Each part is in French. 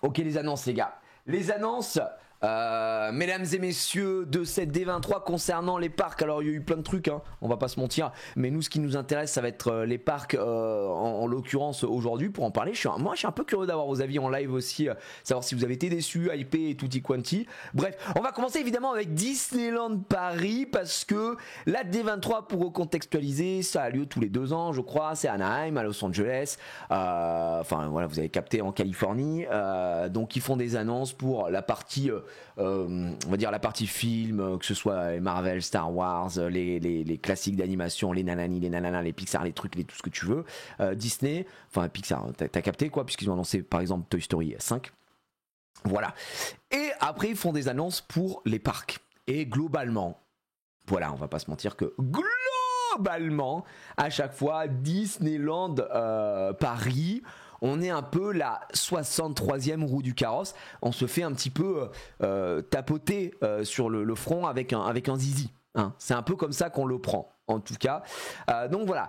Ok, les annonces, les gars. Les annonces, mesdames et messieurs, de cette D23 concernant les parcs. Alors, il y a eu plein de trucs, hein, on va pas se mentir. Mais nous, ce qui nous intéresse, ça va être les parcs, en l'occurrence aujourd'hui, pour en parler. Moi, je suis un peu curieux d'avoir vos avis en live aussi, savoir si vous avez été déçus, hypés et tutti quanti. Bref, on va commencer évidemment avec Disneyland Paris, parce que la D23, pour recontextualiser, ça a lieu tous les 2 ans, je crois. C'est à Anaheim, à Los Angeles. Enfin, voilà, vous avez capté, en Californie. Donc, ils font des annonces pour la partie, on va dire la partie film, que ce soit les Marvel, Star Wars, les classiques d'animation, les nanani, les nananas, les Pixar, les trucs, tout ce que tu veux. Disney, enfin Pixar, t'as capté quoi, puisqu'ils ont annoncé par exemple Toy Story 5. Voilà. Et après, ils font des annonces pour les parcs. Et globalement, voilà, on va pas se mentir que globalement, à chaque fois, Disneyland Paris, on est un peu la 63e roue du carrosse. On se fait un petit peu tapoter sur le front avec un zizi. Hein. C'est un peu comme ça qu'on le prend, en tout cas. Donc voilà.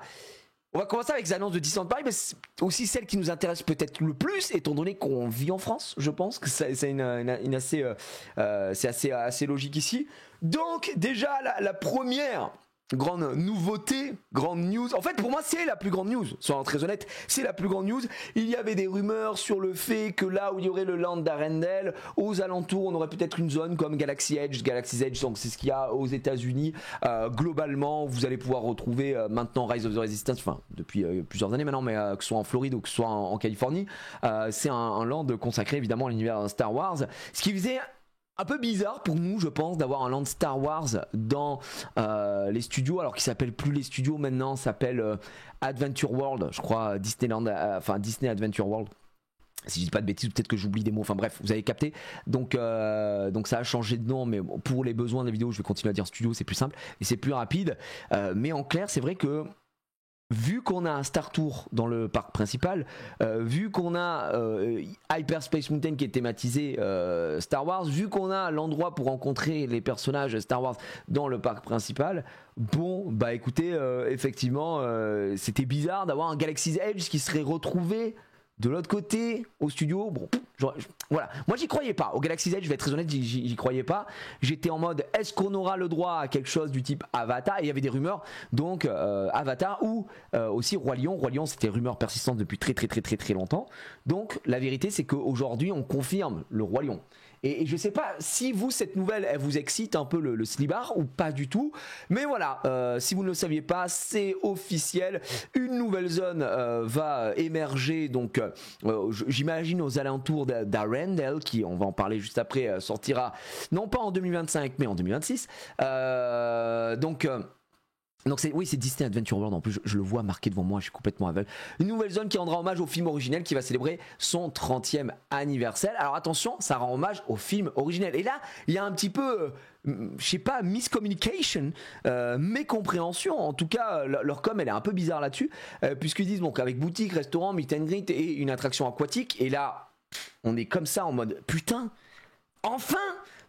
On va commencer avec les annonces de Disneyland Paris, mais c'est aussi celle qui nous intéresse peut-être le plus, étant donné qu'on vit en France. Je pense que c'est assez logique ici. Donc déjà, la première grande nouveauté, grande news. En fait, pour moi, c'est la plus grande news. Soyons très honnête, c'est la plus grande news. Il y avait des rumeurs sur le fait que là où il y aurait le land d'Arendelle, aux alentours, on aurait peut-être une zone comme Galaxy's Edge, donc c'est ce qu'il y a aux États-Unis. Globalement, vous allez pouvoir retrouver maintenant Rise of the Resistance, enfin depuis plusieurs années maintenant, mais que ce soit en Floride ou que ce soit en Californie, c'est un land consacré évidemment à l'univers Star Wars. Ce qui faisait un peu bizarre pour nous, je pense, d'avoir un land Star Wars dans les studios, alors qu'il s'appelle plus les studios maintenant, s'appelle Adventure World, je crois, Disneyland, enfin Disney Adventure World. Si je dis pas de bêtises, peut-être que j'oublie des mots, enfin bref, vous avez capté. Donc ça a changé de nom, mais pour les besoins de la vidéo, je vais continuer à dire studio, c'est plus simple et c'est plus rapide. Mais en clair, c'est vrai que vu qu'on a un Star Tour dans le parc principal, vu qu'on a Hyperspace Mountain qui est thématisé Star Wars, vu qu'on a l'endroit pour rencontrer les personnages Star Wars dans le parc principal, bon, bah écoutez, effectivement, c'était bizarre d'avoir un Galaxy's Edge qui serait retrouvé de l'autre côté au studio. Bon, voilà, moi j'y croyais pas au Galaxy's Edge, je vais être très honnête, j'y croyais pas. J'étais en mode, est-ce qu'on aura le droit à quelque chose du type Avatar, et il y avait des rumeurs, donc Avatar ou aussi Roi Lion. C'était rumeur persistante depuis très longtemps. Donc la vérité, c'est qu'aujourd'hui on confirme le Roi Lion. Et je sais pas si vous, cette nouvelle, elle vous excite un peu le slibard ou pas du tout. Mais voilà, si vous ne le saviez pas, c'est officiel. Une nouvelle zone va émerger, donc j'imagine aux alentours d'Arendelle, qui, on va en parler juste après, sortira non pas en 2025, mais en 2026. Donc c'est Disney Adventure World, en plus je le vois marqué devant moi, je suis complètement aveugle. Une nouvelle zone qui rendra hommage au film originel, qui va célébrer son 30e anniversaire. Alors attention, ça rend hommage au film originel. Et là, il y a un petit peu, je sais pas, miscommunication, mécompréhension. En tout cas, leur com, elle est un peu bizarre là-dessus, puisqu'ils disent donc avec boutique, restaurant, meet and greet et une attraction aquatique. Et là, on est comme ça en mode, putain, enfin!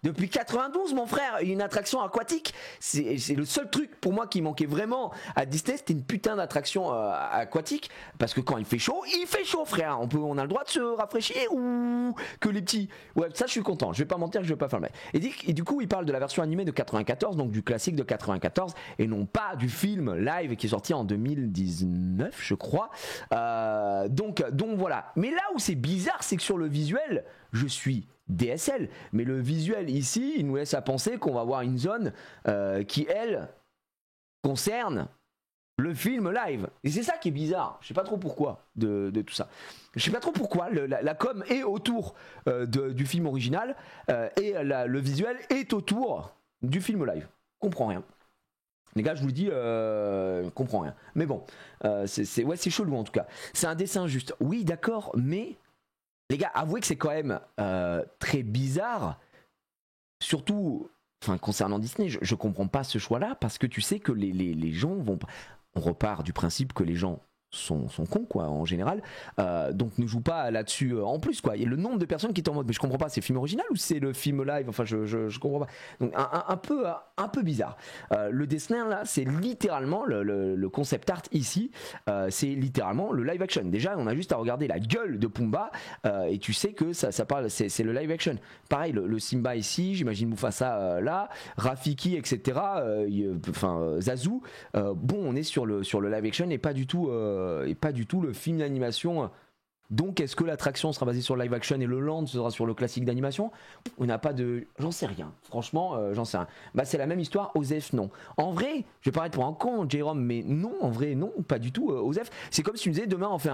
Depuis 92, mon frère, une attraction aquatique, c'est le seul truc pour moi qui manquait vraiment à Disney, c'était une putain d'attraction aquatique, parce que quand il fait chaud, frère. On a le droit de se rafraîchir ou que les petits. Ouais, ça je suis content. Je vais pas mentir, je vais pas faire le mec. Et du coup, il parle de la version animée de 94, donc du classique de 94, et non pas du film live qui est sorti en 2019, je crois. Donc voilà. Mais là où c'est bizarre, c'est que sur le visuel, je suis DSL, mais le visuel ici, il nous laisse à penser qu'on va avoir une zone qui, elle, concerne le film live. Et c'est ça qui est bizarre. Je sais pas trop pourquoi de tout ça. Je sais pas trop pourquoi la com est autour du film original et le visuel est autour du film live. Comprends rien. Les gars, je vous le dis, comprends rien. Mais bon, c'est chelou en tout cas. C'est un dessin juste. Oui, d'accord, mais les gars, avouez que c'est quand même très bizarre, surtout concernant Disney. Je comprends pas ce choix-là, parce que tu sais que les gens vont... On repart du principe que les gens sont cons quoi en général, donc ne joue pas là-dessus en plus quoi. Et le nombre de personnes qui étaient en mode mais je comprends pas, c'est le film original ou c'est le film live, enfin je comprends pas. Donc un peu bizarre. Le Destin là, c'est littéralement le concept art ici, c'est littéralement le live action. Déjà on a juste à regarder la gueule de Pumba et tu sais que ça parle, c'est le live action. Pareil le Simba ici, j'imagine Mufasa là, Rafiki etc. Zazu. Bon on est sur le live action et pas du tout le film d'animation. Donc est-ce que l'attraction sera basée sur le live action et le land sera sur le classique d'animation? On n'a pas de... J'en sais rien. Franchement, j'en sais rien. Bah c'est la même histoire, Osef non. En vrai, je vais paraître pour un con, Jérôme, mais non, en vrai, non, pas du tout. Osef, c'est comme si tu me disais, demain on fait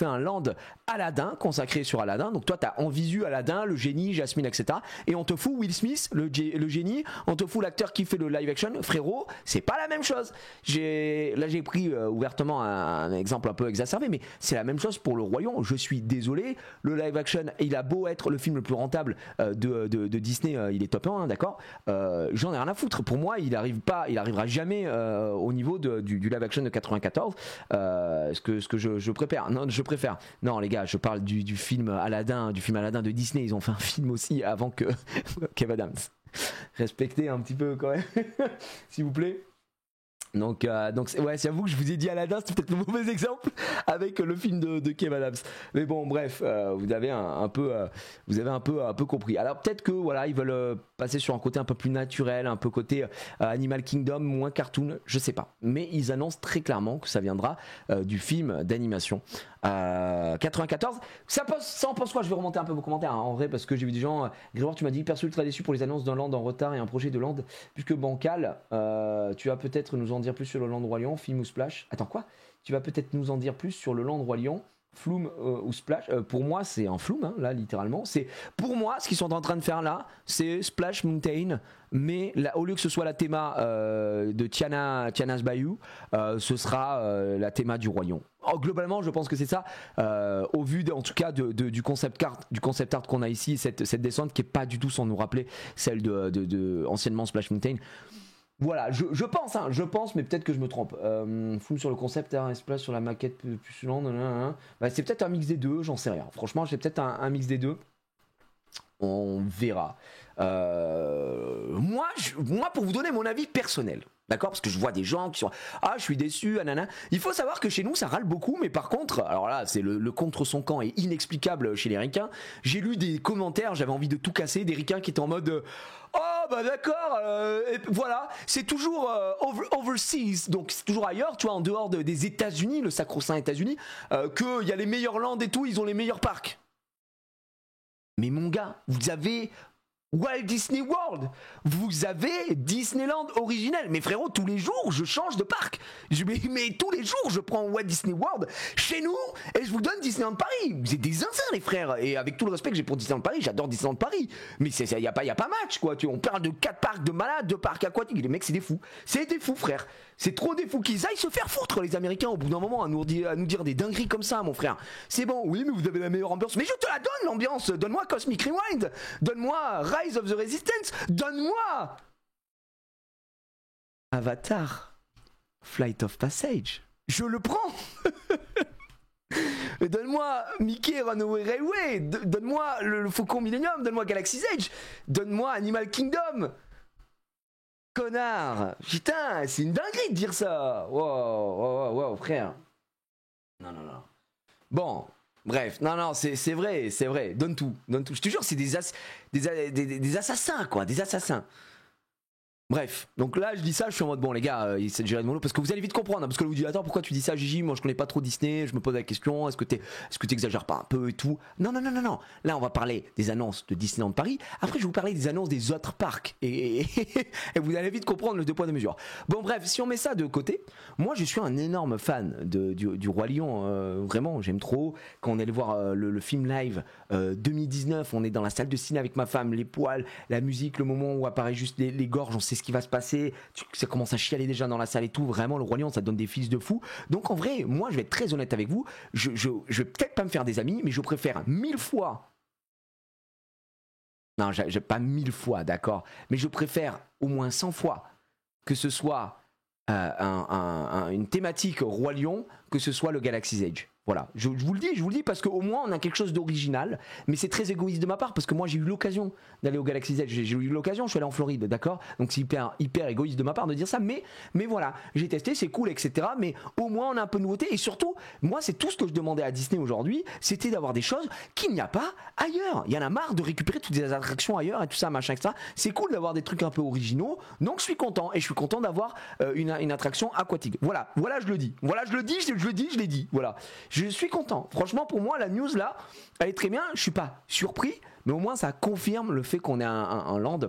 un land Aladdin, consacré sur Aladdin. Donc toi, t'as en visu Aladdin, le génie, Jasmine, etc. Et on te fout Will Smith, le génie, on te fout l'acteur qui fait le live action. Frérot, c'est pas la même chose. Là, j'ai pris ouvertement un exemple un peu exacerbé, mais c'est la même chose pour le Royaume. Je suis désolé, le live action, il a beau être le film le plus rentable de Disney, il est top 1, hein, d'accord, j'en ai rien à foutre. Pour moi, il arrivera jamais au niveau du live action de 94. Ce que je préfère. Non, les gars, je parle du film Aladdin, de Disney. Ils ont fait un film aussi avant que Kev Adams. Respectez un petit peu quand même, s'il vous plaît. Donc ouais, j'avoue que je vous ai dit Aladdin, c'est peut-être le mauvais exemple avec le film de Kev Adams. Mais bon, bref, vous avez un peu compris. Alors peut-être que voilà, ils veulent passer sur un côté un peu plus naturel, un peu côté Animal Kingdom, moins cartoon, je sais pas. Mais ils annoncent très clairement que ça viendra du film d'animation. 94. Ça en pense quoi? Je vais remonter un peu vos commentaires hein, en vrai, parce que j'ai vu des gens. Grégoire, tu m'as dit perso ultra déçu pour les annonces d'un land en retard et un projet de land plus que bancal. Tu vas peut-être nous en dire plus sur le land Roi Lion, film ou Splash. Attends quoi? Tu vas peut-être nous en dire plus sur le land Roi Lion, Flume ou Splash. Pour moi, c'est un Flume, hein, là, littéralement. C'est pour moi, ce qu'ils sont en train de faire là, c'est Splash Mountain, mais là, au lieu que ce soit la théma de Tiana's Bayou, ce sera la théma du Roi Lion. Oh, globalement, je pense que c'est ça. Au vu, en tout cas, du concept art qu'on a ici, cette descente qui est pas du tout sans nous rappeler celle de anciennement Splash Mountain. Voilà, je pense, mais peut-être que je me trompe. Full sur le concept, Splash sur la maquette plus lente. Bah, c'est peut-être un mix des deux, j'en sais rien. Franchement, c'est peut-être un mix des deux. On verra. Moi, pour vous donner mon avis personnel, d'accord, parce que je vois des gens qui sont je suis déçu, anana. Il faut savoir que chez nous ça râle beaucoup, mais par contre, alors là c'est le contre son camp est inexplicable chez les ricains. J'ai lu des commentaires, j'avais envie de tout casser, des ricains qui étaient en mode oh bah d'accord, voilà, c'est toujours overseas, donc c'est toujours ailleurs, tu vois, en dehors des États-Unis, le sacro-saint États-Unis, qu'il y a les meilleurs lands et tout, ils ont les meilleurs parcs. Mais mon gars, vous avez Walt Disney World, vous avez Disneyland originel. Mais frérot, tous les jours, je change de parc. Mais tous les jours, je prends Walt Disney World chez nous et je vous donne Disneyland Paris. Vous êtes des incerts, les frères. Et avec tout le respect que j'ai pour Disneyland Paris, j'adore Disneyland Paris. Mais il n'y a pas match, quoi. On parle de 4 parcs de malades, 2 parcs aquatiques. Les mecs, c'est des fous. C'est des fous, frère. C'est trop des fous qu'ils aillent se faire foutre, les Américains, au bout d'un moment, à nous dire des dingueries comme ça, mon frère. C'est bon, oui, mais vous avez la meilleure ambiance. Mais je te la donne, l'ambiance. Donne-moi Cosmic Rewind. Donne-moi Rise of the Resistance. Donne-moi Avatar Flight of Passage. Je le prends. Donne-moi Mickey Runaway Railway. Donne-moi le Faucon Millennium. Donne-moi Galaxy's Edge. Donne-moi Animal Kingdom. Connard! Putain, c'est une dinguerie de dire ça! Wow, frère! Non. Bon, bref, non, c'est vrai. Donne tout. Je te jure, c'est des assassins, quoi, des assassins. Bref, donc là je dis ça, je suis en mode bon les gars, c'est de gérer de mon lot parce que vous allez vite comprendre, hein, parce que vous dites attends pourquoi tu dis ça Gigi, moi je connais pas trop Disney, je me pose la question, est-ce que t'exagères pas un peu et tout. Non, là on va parler des annonces de Disneyland Paris, après je vais vous parler des annonces des autres parcs et vous allez vite comprendre le deux poids deux mesures. Bon bref, si on met ça de côté, moi je suis un énorme fan du Roi Lion, vraiment j'aime trop, quand on allait voir le film live 2019, on est dans la salle de ciné avec ma femme, les poils, la musique, le moment où apparaît juste les gorges, on sait ce qui va se passer, ça commence à chialer déjà dans la salle et tout, vraiment le Roi Lion ça donne des fils de fou. Donc en vrai, moi je vais être très honnête avec vous, je vais peut-être pas me faire des amis, mais je préfère 1000 fois, non j'ai pas 1000 fois d'accord, mais je préfère au moins 100 fois que ce soit une thématique Roi Lion que ce soit le Galaxy's Edge. Voilà, je vous le dis parce qu'au moins on a quelque chose d'original, mais c'est très égoïste de ma part parce que moi j'ai eu l'occasion d'aller au Galaxy's Edge, j'ai eu l'occasion, je suis allé en Floride, d'accord, donc c'est hyper égoïste de ma part de dire ça, mais voilà, j'ai testé, c'est cool, etc. Mais au moins on a un peu de nouveauté et surtout, moi c'est tout ce que je demandais à Disney aujourd'hui, c'était d'avoir des choses qu'il n'y a pas ailleurs. Il y en a marre de récupérer toutes les attractions ailleurs et tout ça, machin, etc. C'est cool d'avoir des trucs un peu originaux, donc je suis content et je suis content d'avoir une attraction aquatique. Voilà, je le dis, je l'ai dit, voilà. Je suis content. Franchement, pour moi, la news là, elle est très bien. Je suis pas surpris, mais au moins ça confirme le fait qu'on ait un land.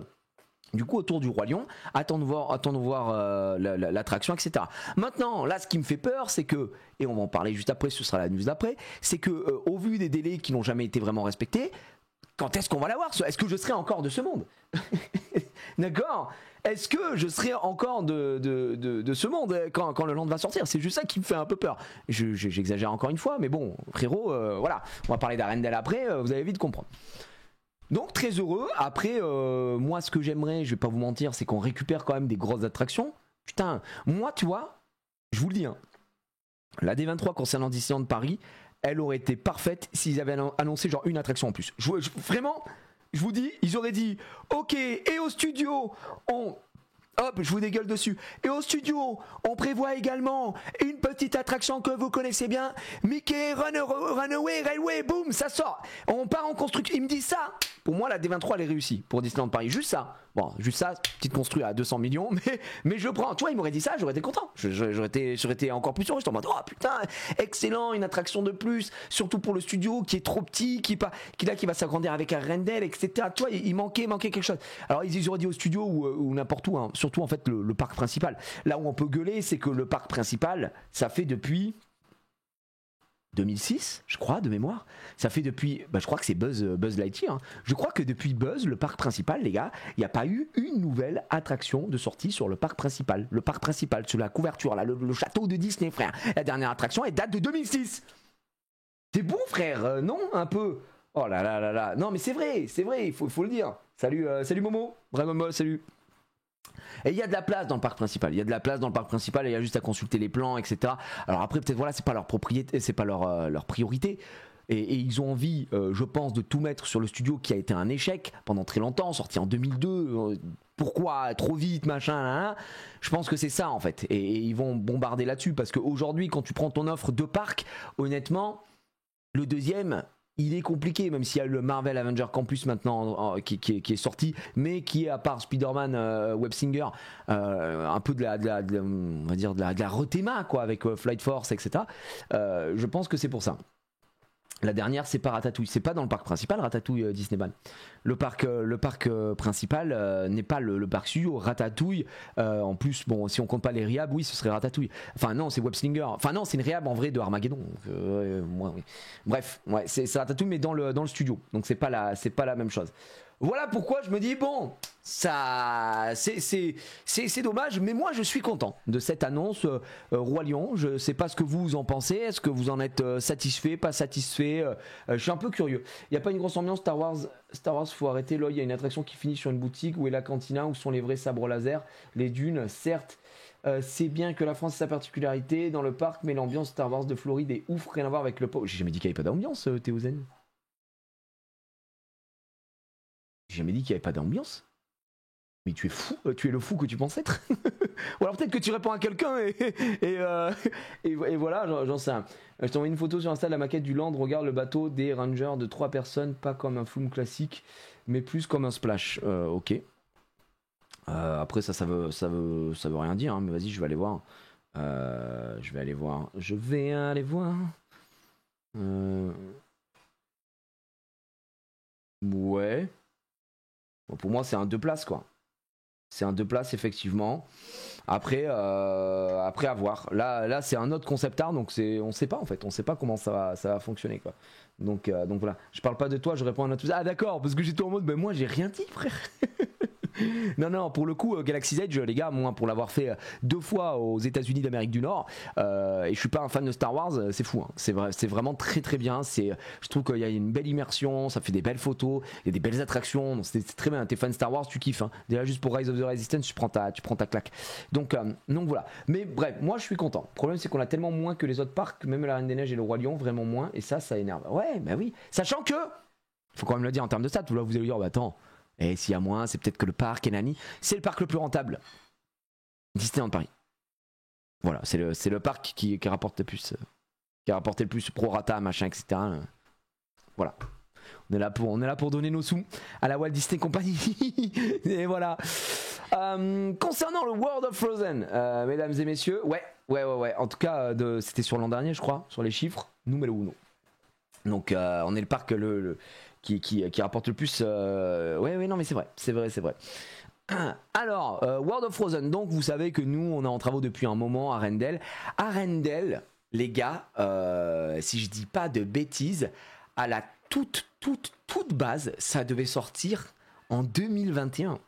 Du coup, autour du Roi Lion, attends de voir l'attraction, etc. Maintenant, là, ce qui me fait peur, c'est que, et on va en parler juste après, ce sera la news d'après, c'est que, au vu des délais qui n'ont jamais été vraiment respectés, quand est-ce qu'on va l'avoir? Est-ce que je serai encore de ce monde? D'accord? Est-ce que je serai encore de ce monde quand le land va sortir? C'est juste ça qui me fait un peu peur. J'exagère encore une fois, mais bon, frérot, voilà. On va parler d'Arendelle après, vous allez vite comprendre. Donc très heureux. Après, moi ce que j'aimerais, je vais pas vous mentir, c'est qu'on récupère quand même des grosses attractions. Putain, moi tu vois, je vous le dis, hein, la D23 concernant Disneyland Paris, elle aurait été parfaite s'ils avaient annoncé genre une attraction en plus. Vraiment, je vous dis, ils auraient dit, ok, et au studio, hop, je vous dégueule dessus. Et au studio, on prévoit également une petite attraction que vous connaissez bien, Mickey Runaway Railway, boum, ça sort. On part en construction. Il me dit ça. Pour moi, la D23, elle est réussie pour Disneyland Paris. Juste ça. Bon, juste ça, petite construite à 200 millions, mais je prends. Tu vois, il m'aurait dit ça, j'aurais été content. J'aurais été encore plus heureux. J'étais en mode, oh putain, excellent, une attraction de plus, surtout pour le studio qui est trop petit, qui va s'agrandir avec Arendelle, etc. Tu vois, il manquait quelque chose. Alors, ils auraient dit au studio ou n'importe où, hein, surtout en fait le parc principal. Là où on peut gueuler, c'est que le parc principal, ça fait depuis 2006, je crois, de mémoire. Ça fait depuis, je crois que c'est Buzz Lightyear. Hein. Je crois que depuis Buzz, le parc principal, les gars, il n'y a pas eu une nouvelle attraction de sortie sur le parc principal. Le parc principal, sur la couverture, là, le château de Disney, frère. La dernière attraction, elle date de 2006. C'est bon, frère, non? Un peu. Oh là là là là. Non, mais c'est vrai, il faut le dire. Salut Momo. Vraiment, salut. Et il y a de la place dans le parc principal. Il y a juste à consulter les plans, etc. Alors après, peut-être voilà, c'est pas leur propriété, c'est pas leur priorité. Et ils ont envie, je pense, de tout mettre sur le studio qui a été un échec pendant très longtemps, sorti en 2002. Pourquoi trop vite, machin, là. Je pense que c'est ça en fait. Et ils vont bombarder là-dessus parce qu'aujourd'hui, quand tu prends ton offre de parc, honnêtement, le deuxième, il est compliqué, même s'il y a le Marvel Avenger Campus maintenant qui est sorti, mais qui est, à part Spider-Man Web Singer, un peu de la rethéma quoi, avec Flight Force, etc. Je pense que c'est pour ça. La dernière, c'est pas Ratatouille, c'est pas dans le parc principal, Ratatouille Disneyland. Le parc principal n'est pas le parc studio. Ratatouille, en plus, bon, si on compte pas les Riab, oui, ce serait Ratatouille. Enfin non, c'est Webslinger. Enfin non, c'est une Riab en vrai de Armageddon. Donc, oui. Bref, ouais, c'est Ratatouille mais dans le studio. Donc c'est pas la même chose. Voilà pourquoi je me dis bon, ça c'est dommage, mais moi je suis content de cette annonce Roi Lion. Je sais pas ce que vous en pensez. Est-ce que vous en êtes satisfait, pas satisfait? Je suis un peu curieux. Il y a pas une grosse ambiance Star Wars, faut arrêter. Là, il y a une attraction qui finit sur une boutique. Où est la cantina? Où sont les vrais sabres laser? Les dunes, certes. C'est bien que la France ait sa particularité dans le parc, mais l'ambiance Star Wars de Floride est ouf, rien à voir avec le pop. J'ai jamais dit qu'il n'y avait pas d'ambiance, Théozen. J'ai jamais dit qu'il n'y avait pas d'ambiance. Mais tu es fou, tu es le fou que tu penses être. Ou alors peut-être que tu réponds à quelqu'un et voilà, j'en sais rien. Je t'envoie une photo sur Insta de la maquette du land. Regarde le bateau des Rangers de 3 personnes, pas comme un flume classique, mais plus comme un splash. Ok. Après ça veut rien dire, hein, mais vas-y, je vais aller voir. Je vais aller voir. Ouais. Bon, pour moi, c'est un 2 places, quoi. C'est un 2 places, effectivement. Après à voir. Là, c'est un autre concept art, donc on sait pas, en fait. On sait pas comment ça va fonctionner, quoi. Donc voilà. Je parle pas de toi, je réponds à notre... Ah, d'accord, parce que j'étais en mode, moi, j'ai rien dit, frère. Non, pour le coup, Galaxy's Edge, les gars, moi, pour l'avoir fait 2 fois aux États-Unis d'Amérique du Nord, et je suis pas un fan de Star Wars, c'est fou. Hein. C'est vraiment très très bien. Je trouve qu'il y a une belle immersion, ça fait des belles photos, il y a des belles attractions. Donc c'est très bien. T'es fan de Star Wars, tu kiffes. Hein. Déjà juste pour Rise of the Resistance, tu prends ta claque. Donc voilà. Mais bref, moi je suis content. Le problème c'est qu'on a tellement moins que les autres parcs, même la Reine des Neiges et le Roi Lion, vraiment moins, et ça énerve. Ouais, bah oui. Sachant que, faut quand même le dire en termes de stats. Vous allez dire, bah attends. Et s'il y a moins, c'est peut-être que le parc et Nani, c'est le parc le plus rentable. Disneyland Paris. Voilà, c'est le parc qui rapporte le plus, qui a rapporté le plus pro rata, machin, etc. Voilà. On est là pour donner nos sous à la Walt Disney Company. Et voilà. Concernant le World of Frozen, mesdames et messieurs, ouais. En tout cas, c'était sur l'an dernier, je crois, sur les chiffres. Numéro uno. Donc, on est le parc qui rapporte le plus. Non, mais c'est vrai. Alors, World of Frozen, donc vous savez que nous, on est en travaux depuis un moment à Arendelle. Arendelle, les gars, si je dis pas de bêtises, à la toute base, ça devait sortir en 2021.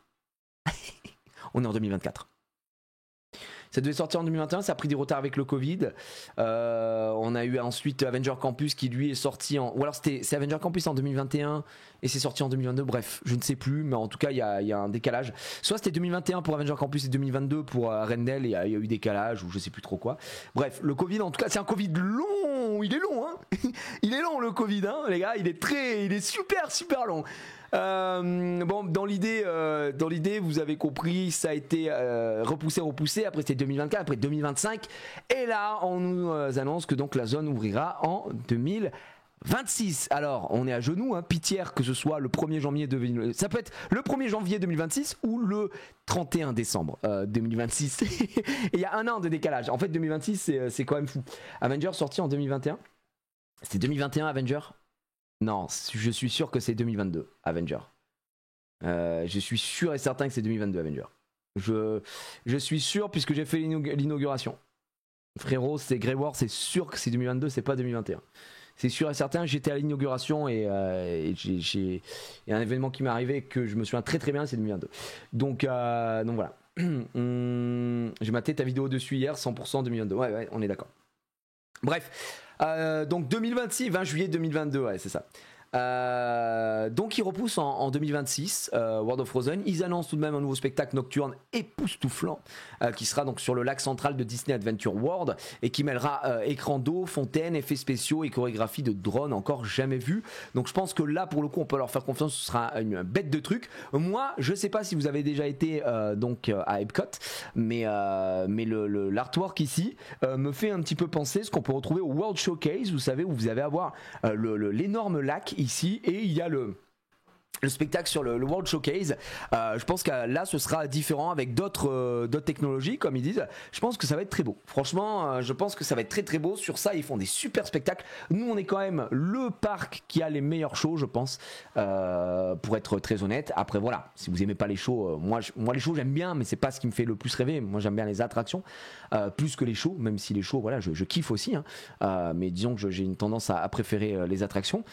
On est en 2024. Ça devait sortir en 2021, ça a pris des retards avec le Covid. On a eu ensuite Avenger Campus qui lui est sorti en... Ou alors c'est Avenger Campus en 2021 et c'est sorti en 2022. Bref, je ne sais plus, mais en tout cas, il y a un décalage. Soit c'était 2021 pour Avenger Campus et 2022 pour Arendelle et il y a eu décalage ou je sais plus trop quoi. Bref, le Covid, en tout cas, c'est un Covid long. Il est long, hein. Il est long le Covid, hein, les gars. Il est super long. Bon, dans l'idée, vous avez compris, ça a été repoussé. Après c'était 2024, après 2025, et là on nous annonce que donc la zone ouvrira en 2026. Alors on est à genoux, hein, pitière que ce soit le 1er janvier ça peut être le 1er janvier 2026 ou le 31 décembre 2026. Et il y a un an de décalage. En fait 2026 c'est quand même fou. Avenger sorti en 2021. C'était 2021 Avenger. Non, je suis sûr que c'est 2022 Avenger. Je suis sûr et certain que c'est 2022 Avenger. Je suis sûr puisque j'ai fait l'inauguration. Frérot, c'est Grey War, c'est sûr que c'est 2022, c'est pas 2021. C'est sûr et certain, j'étais à l'inauguration et il y a un événement qui m'est arrivé que je me souviens très très bien, c'est 2022. Donc voilà. J'ai maté ta vidéo dessus hier, 100% 2022. Ouais, on est d'accord. Bref. Donc 2026, 20 juillet 2022, ouais, c'est ça. Donc ils repoussent en 2026 World of Frozen. Ils annoncent tout de même un nouveau spectacle nocturne époustouflant qui sera donc sur le lac central de Disney Adventure World et qui mêlera écran d'eau, fontaine, effets spéciaux et chorégraphie de drone encore jamais vu. Donc je pense que là pour le coup on peut leur faire confiance, ce sera une bête de truc. Moi je sais pas si vous avez déjà été à Epcot, mais l'artwork ici me fait un petit peu penser ce qu'on peut retrouver au World Showcase, vous savez, où vous allez avoir l'énorme lac ici et il y a le spectacle sur le World Showcase. Je pense que là ce sera différent avec d'autres technologies comme ils disent. Je pense que ça va être très beau. Franchement, je pense que ça va être très très beau. Sur ça, ils font des super spectacles. Nous, on est quand même le parc qui a les meilleurs shows, je pense, pour être très honnête. Après voilà, si vous aimez pas les shows, moi les shows j'aime bien, mais c'est pas ce qui me fait le plus rêver. Moi j'aime bien les attractions plus que les shows, même si les shows, voilà, je kiffe aussi. Hein. Mais disons que j'ai une tendance à préférer les attractions.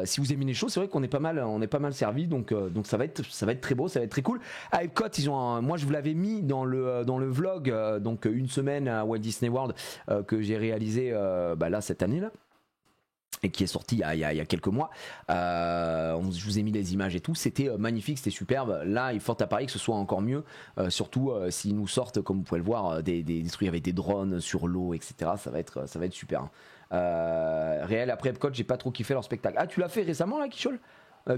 Si vous aimez les shows, c'est vrai qu'on est pas mal servi, donc ça va être très beau, ça va être très cool. À Epcot, moi je vous l'avais mis dans le vlog, donc une semaine à Walt Disney World que j'ai réalisé là cette année là. Et qui est sorti il y a quelques mois. Je vous ai mis les images et tout. C'était magnifique, c'était superbe. Là, il est fort à parier que ce soit encore mieux. Surtout s'ils nous sortent, comme vous pouvez le voir, des trucs avec des drones sur l'eau, etc. Ça va être super. Hein. Réel, après Epcot, j'ai pas trop kiffé leur spectacle. Ah, tu l'as fait récemment là,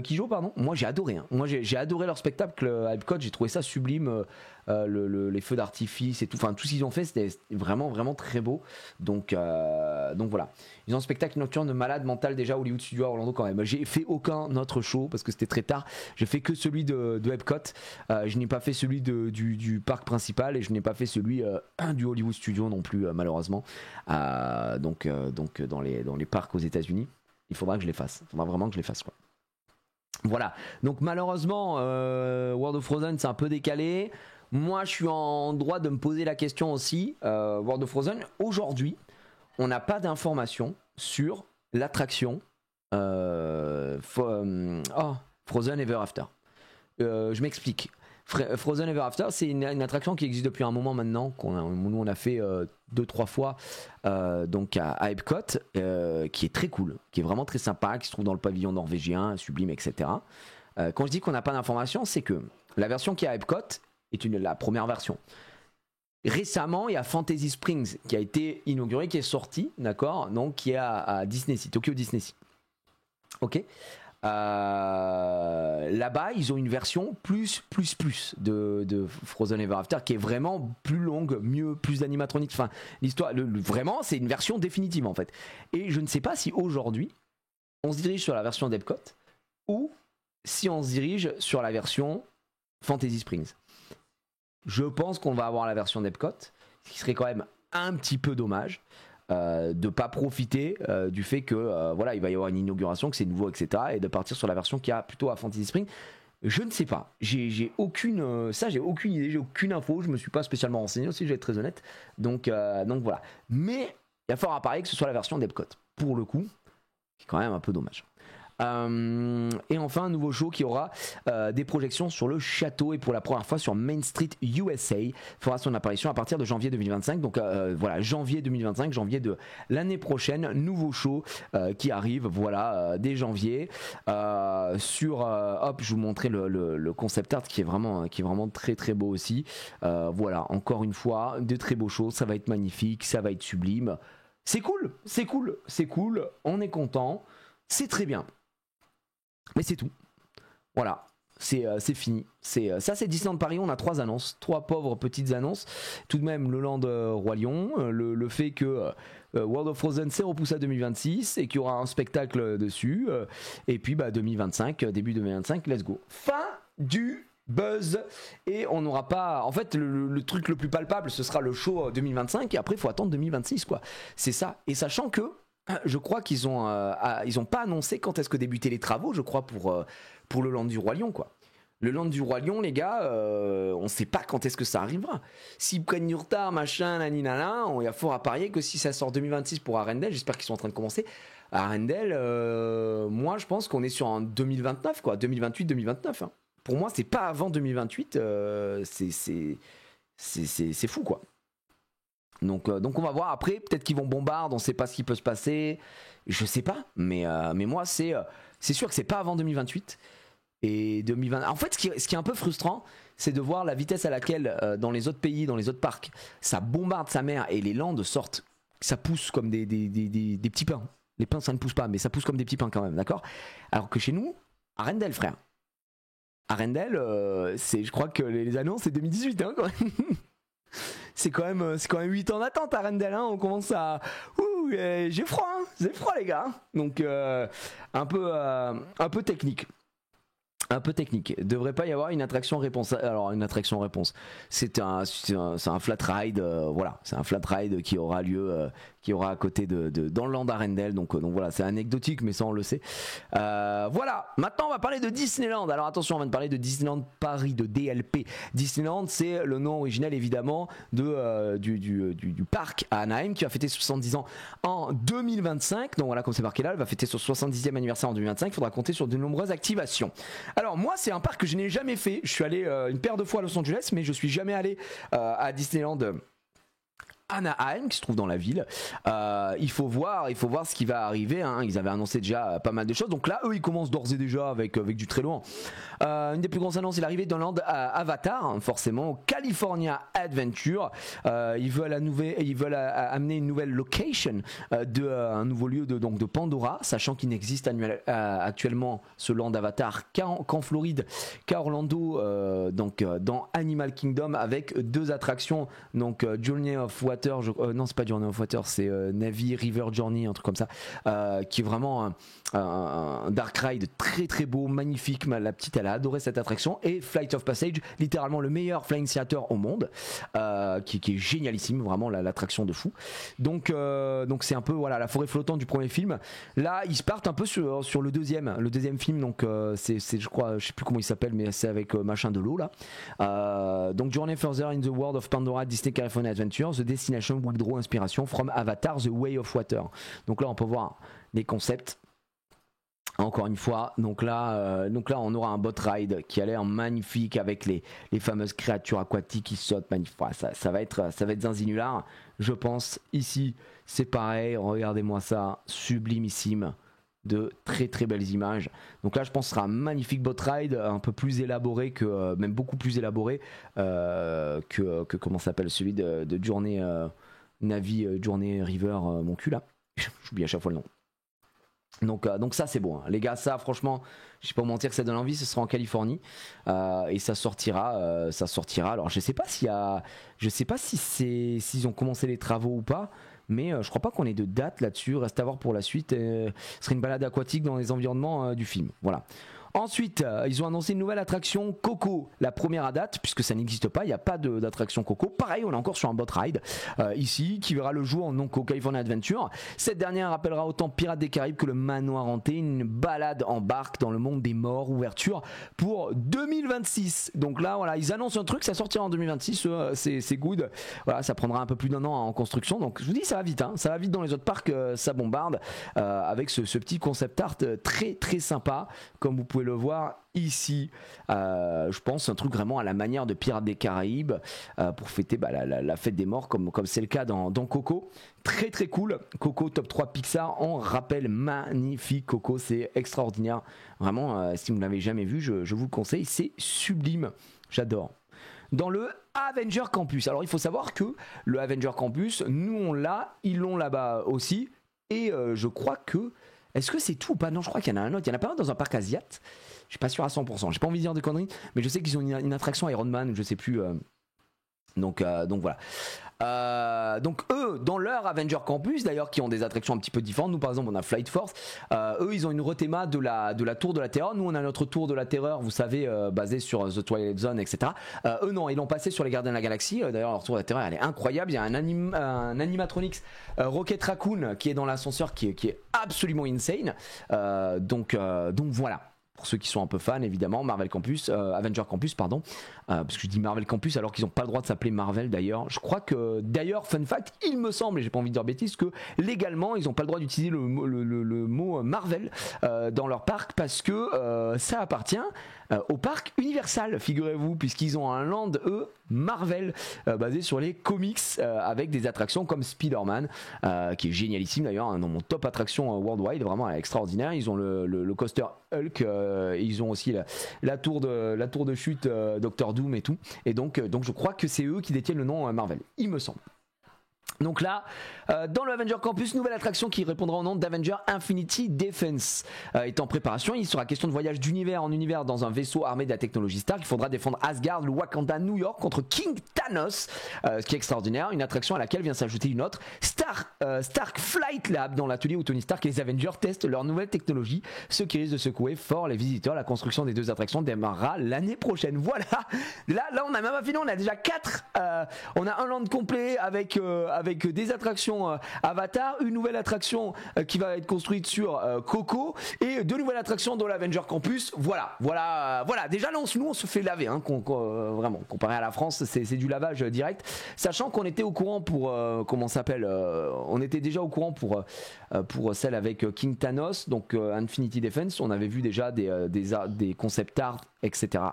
Kijo, pardon. Moi j'ai adoré. Hein. Moi j'ai adoré leur spectacle à Epcot. J'ai trouvé ça sublime. Les feux d'artifice et tout. Enfin tout ce qu'ils ont fait, c'était vraiment vraiment très beau. Donc voilà. Ils ont un spectacle nocturne de malade mental déjà à Hollywood Studios à Orlando quand même. J'ai fait aucun autre show parce que c'était très tard. J'ai fait que celui de Epcot. Je n'ai pas fait celui du parc principal et je n'ai pas fait celui du Hollywood Studios non plus malheureusement. Donc dans les parcs aux États-Unis, il faudra que je les fasse. Il faudra vraiment que je les fasse quoi. Voilà, donc malheureusement World of Frozen c'est un peu décalé. Moi je suis en droit de me poser la question aussi. World of Frozen, aujourd'hui on n'a pas d'informations sur l'attraction Frozen Ever After. Je m'explique. Frozen Ever After, c'est une attraction qui existe depuis un moment maintenant. Nous on a fait 2-3 fois donc à Epcot, qui est très cool, qui est vraiment très sympa, qui se trouve dans le pavillon norvégien, sublime, etc. Quand je dis qu'on n'a pas d'informations, c'est que la version qui est à Epcot est la première version. Récemment, il y a Fantasy Springs qui a été inauguré, qui est sorti, d'accord, donc qui est à Disney Sea, Tokyo Disney Sea. Ok. Là-bas, ils ont une version plus de Frozen Ever After qui est vraiment plus longue, mieux, plus animatronique. Enfin, l'histoire, vraiment, c'est une version définitive en fait. Et je ne sais pas si aujourd'hui, on se dirige sur la version d'Epcot ou si on se dirige sur la version Fantasy Springs. Je pense qu'on va avoir la version d'Epcot, ce qui serait quand même un petit peu dommage de ne pas profiter du fait que voilà, il va y avoir une inauguration, que c'est nouveau, etc. et de partir sur la version qu'il y a plutôt à Fantasy Springs. Je ne sais pas, j'ai aucune idée, j'ai aucune info, je me suis pas spécialement renseigné aussi, je vais être très honnête. Donc voilà. Mais il y a fort à parier que ce soit la version d'Epcot. Pour le coup, c'est quand même un peu dommage. Et enfin un nouveau show qui aura des projections sur le château et pour la première fois sur Main Street USA fera son apparition à partir de janvier 2025. Donc voilà, janvier 2025, janvier de l'année prochaine, nouveau show qui arrive, voilà, dès janvier sur hop, je vous montrais le concept art qui est vraiment très très beau aussi. Voilà, encore une fois, de très beaux shows, ça va être magnifique, ça va être sublime. C'est cool, on est content, c'est très bien. Mais c'est tout. Voilà, c'est fini. Ça, c'est Disneyland Paris. On a 3 annonces, 3 pauvres petites annonces. Tout de même, le Land Roi Lion, le fait que World of Frozen s'est repoussé à 2026 et qu'il y aura un spectacle dessus. Et puis 2025, début 2025, let's go. Fin du buzz. Et on n'aura pas. En fait, le truc le plus palpable, ce sera le show 2025. Et après, il faut attendre 2026, quoi. C'est ça. Et sachant que. Je crois qu'ils ont pas annoncé quand est-ce que débutaient les travaux, je crois, pour le Land du Roi Lion, quoi. Le Land du Roi Lion, les gars, on sait pas quand est-ce que ça arrivera. S'ils prennent du retard, machin, naninana, il y a fort à parier que si ça sort 2026 pour Arendelle, j'espère qu'ils sont en train de commencer. Arendelle, moi je pense qu'on est sur un 2029, quoi, 2028-2029. Hein. Pour moi, c'est pas avant 2028, c'est fou, quoi. Donc on va voir après, peut-être qu'ils vont bombarder, on sait pas ce qui peut se passer, je sais pas, mais moi c'est sûr que c'est pas avant 2028 et 2020. En fait, ce qui est un peu frustrant, c'est de voir la vitesse à laquelle dans les autres pays, dans les autres parcs, ça bombarde sa mère et les landes sortent, ça pousse comme des petits pains. Les pains ça ne pousse pas, mais ça pousse comme des petits pains quand même, d'accord? Alors que chez nous, Arendelle, frère. Arendelle, je crois que les annonces c'est 2018 hein, quand même. C'est quand même 8 ans d'attente à Arendelle, hein. On commence à... j'ai froid, hein. C'est froid les gars. Donc un peu technique. Un peu technique. Devrait pas y avoir une attraction réponse. Alors une attraction réponse. C'est un flat ride. Voilà, c'est un flat ride qui aura lieu, qui aura à côté dans le Land Arendelle. Donc voilà, c'est anecdotique, mais ça on le sait. Voilà. Maintenant on va parler de Disneyland. Alors attention, on va parler de Disneyland Paris, de DLP. Disneyland, c'est le nom originel évidemment du parc à Anaheim qui va fêter 70 ans en 2025. Donc voilà, comme c'est marqué là, il va fêter son 70e anniversaire en 2025. Il faudra compter sur de nombreuses activations. Alors moi c'est un parc que je n'ai jamais fait. Je suis allé une paire de fois à Los Angeles, mais je suis jamais allé à Disneyland Anaheim qui se trouve dans la ville. Il faut voir ce qui va arriver, hein. Ils avaient annoncé déjà pas mal de choses, donc là eux ils commencent d'ores et déjà avec du très loin. Une des plus grosses annonces, c'est l'arrivée d'un land Avatar, hein, forcément California Adventure. Ils veulent amener une nouvelle location un nouveau lieu de Pandora, sachant qu'il n'existe actuellement ce land Avatar qu'en Floride, qu'à Orlando, donc dans Animal Kingdom, avec 2 attractions, donc Journey of Water, non c'est pas Journey of Water, c'est Navi River Journey, un truc comme ça, qui est vraiment un dark ride très très beau, magnifique. La petite elle a adoré cette attraction. Et Flight of Passage, littéralement le meilleur flying theater au monde, qui est génialissime, vraiment l'attraction de fou. Donc c'est un peu voilà la forêt flottante du premier film. Là ils se partent un peu sur le deuxième film, donc c'est je crois, je sais plus comment il s'appelle, mais c'est avec machin de l'eau là. Donc Journey Further in the World of Pandora, Disney California Adventure, The Destination Withdraw Inspiration from Avatar The Way of Water. Donc là on peut voir les concepts. Encore une fois, donc là on aura un bot ride qui a l'air magnifique avec les fameuses créatures aquatiques qui sautent magnifique. Ça va être zinzinular, je pense. Ici c'est pareil, regardez-moi ça, sublimissime, de très très belles images. Donc là je pense que ce sera un magnifique bot ride, un peu plus élaboré que, même beaucoup plus élaboré que comment s'appelle celui de Journey Navi, Journey River, mon cul là, j'oublie à chaque fois le nom. Donc ça c'est bon, hein. Les gars, ça franchement, je vais pas vous mentir que ça donne envie. Ce sera en Californie et ça sortira. Alors je sais pas s'ils ont commencé les travaux ou pas, mais je crois pas qu'on ait de date là-dessus. Reste à voir pour la suite. Ce serait une balade aquatique dans les environnements du film. Voilà. Ensuite, ils ont annoncé une nouvelle attraction Coco, la première à date, puisque ça n'existe pas, il n'y a pas d'attraction Coco. Pareil, on est encore sur un bot ride ici, qui verra le jour donc au California Adventure. Cette dernière rappellera autant Pirates des Caraïbes que le Manoir Hanté, une balade en barque dans le monde des morts, ouverture pour 2026. Donc là, voilà, ils annoncent un truc, ça sortira en 2026, c'est good. Voilà, ça prendra un peu plus d'un an en construction, donc je vous dis, ça va vite, hein. Ça va vite dans les autres parcs, ça bombarde, avec ce petit concept art très très sympa, comme vous pouvez le voir ici. Je pense un truc vraiment à la manière de Pirates des Caraïbes, pour fêter la fête des morts, comme c'est le cas dans Coco. Très très cool. Coco top 3 Pixar, on rappelle, magnifique. Coco, c'est extraordinaire, vraiment. Si vous ne l'avez jamais vu, je vous le conseille, c'est sublime, j'adore. Dans le Avenger Campus, alors il faut savoir que le Avenger Campus, nous on l'a, ils l'ont là-bas aussi, et je crois que, est-ce que c'est tout ou pas? Non, je crois qu'il y en a un autre. Il y en a pas un dans un parc Asiat. Je suis pas sûr à 100%. J'ai pas envie de dire de conneries, mais je sais qu'ils ont une attraction Iron Man, je sais plus. Donc voilà. Donc eux, dans leur Avenger Campus, d'ailleurs, qui ont des attractions un petit peu différentes. Nous, par exemple, on a Flight Force. Eux, ils ont une rethéma de la Tour de la Terreur. Nous, on a notre Tour de la Terreur, vous savez, basée sur The Twilight Zone, etc. Eux, non, ils l'ont passé sur les Gardiens de la Galaxie. D'ailleurs, leur Tour de la Terreur, elle est incroyable. Il y a un animatronics Rocket Raccoon qui est dans l'ascenseur, qui est absolument insane. Donc voilà. Pour ceux qui sont un peu fans, évidemment, Avenger Campus, pardon, parce que je dis Marvel Campus alors qu'ils n'ont pas le droit de s'appeler Marvel d'ailleurs. Je crois que, d'ailleurs, fun fact, il me semble, et j'ai pas envie de dire bêtise, que légalement, ils n'ont pas le droit d'utiliser le mot Marvel dans leur parc, parce que ça appartient au parc Universal, figurez-vous, puisqu'ils ont un land, eux, Marvel, basé sur les comics, avec des attractions comme Spider-Man, qui est génialissime d'ailleurs, hein, dans mon top attraction worldwide, vraiment extraordinaire. Ils ont le coaster Hulk, ils ont aussi la tour de chute Doctor Doom et tout, et donc je crois que c'est eux qui détiennent le nom Marvel, il me semble. Donc là, dans le Avenger Campus, nouvelle attraction qui répondra au nom d'Avenger Infinity Defense est en préparation. Il sera question de voyage d'univers en univers dans un vaisseau armé de la technologie Stark. Il faudra défendre Asgard, le Wakanda, New York contre King Thanos, ce qui est extraordinaire. Une attraction à laquelle vient s'ajouter une autre, Stark Flight Lab, dans l'atelier où Tony Stark et les Avengers testent leur nouvelle technologie, ce qui risque de secouer fort les visiteurs. La construction des deux attractions démarrera l'année prochaine. Voilà, là on a même pas fini, on a déjà 4, on a un land complet avec des attractions Avatar, une nouvelle attraction qui va être construite sur Coco, et 2 nouvelles attractions dans l'Avenger Campus. Voilà. Déjà là, nous on se fait laver, hein, vraiment, comparé à la France, c'est du lavage direct. Sachant qu'on était au courant pour on était déjà au courant pour celle avec King Thanos, donc Infinity Defense. On avait vu déjà des concept art, etc.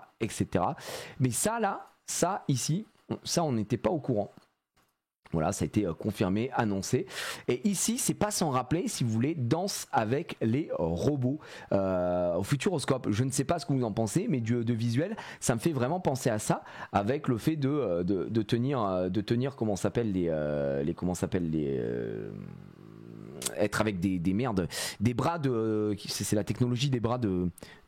Mais ça ici, on n'était pas au courant. Voilà, ça a été confirmé, annoncé. Et ici, c'est pas sans rappeler, si vous voulez, Danse avec les robots au Futuroscope. Je ne sais pas ce que vous en pensez, mais de visuel, ça me fait vraiment penser à ça, avec le fait de tenir comment s'appelle être avec des bras c'est la technologie des bras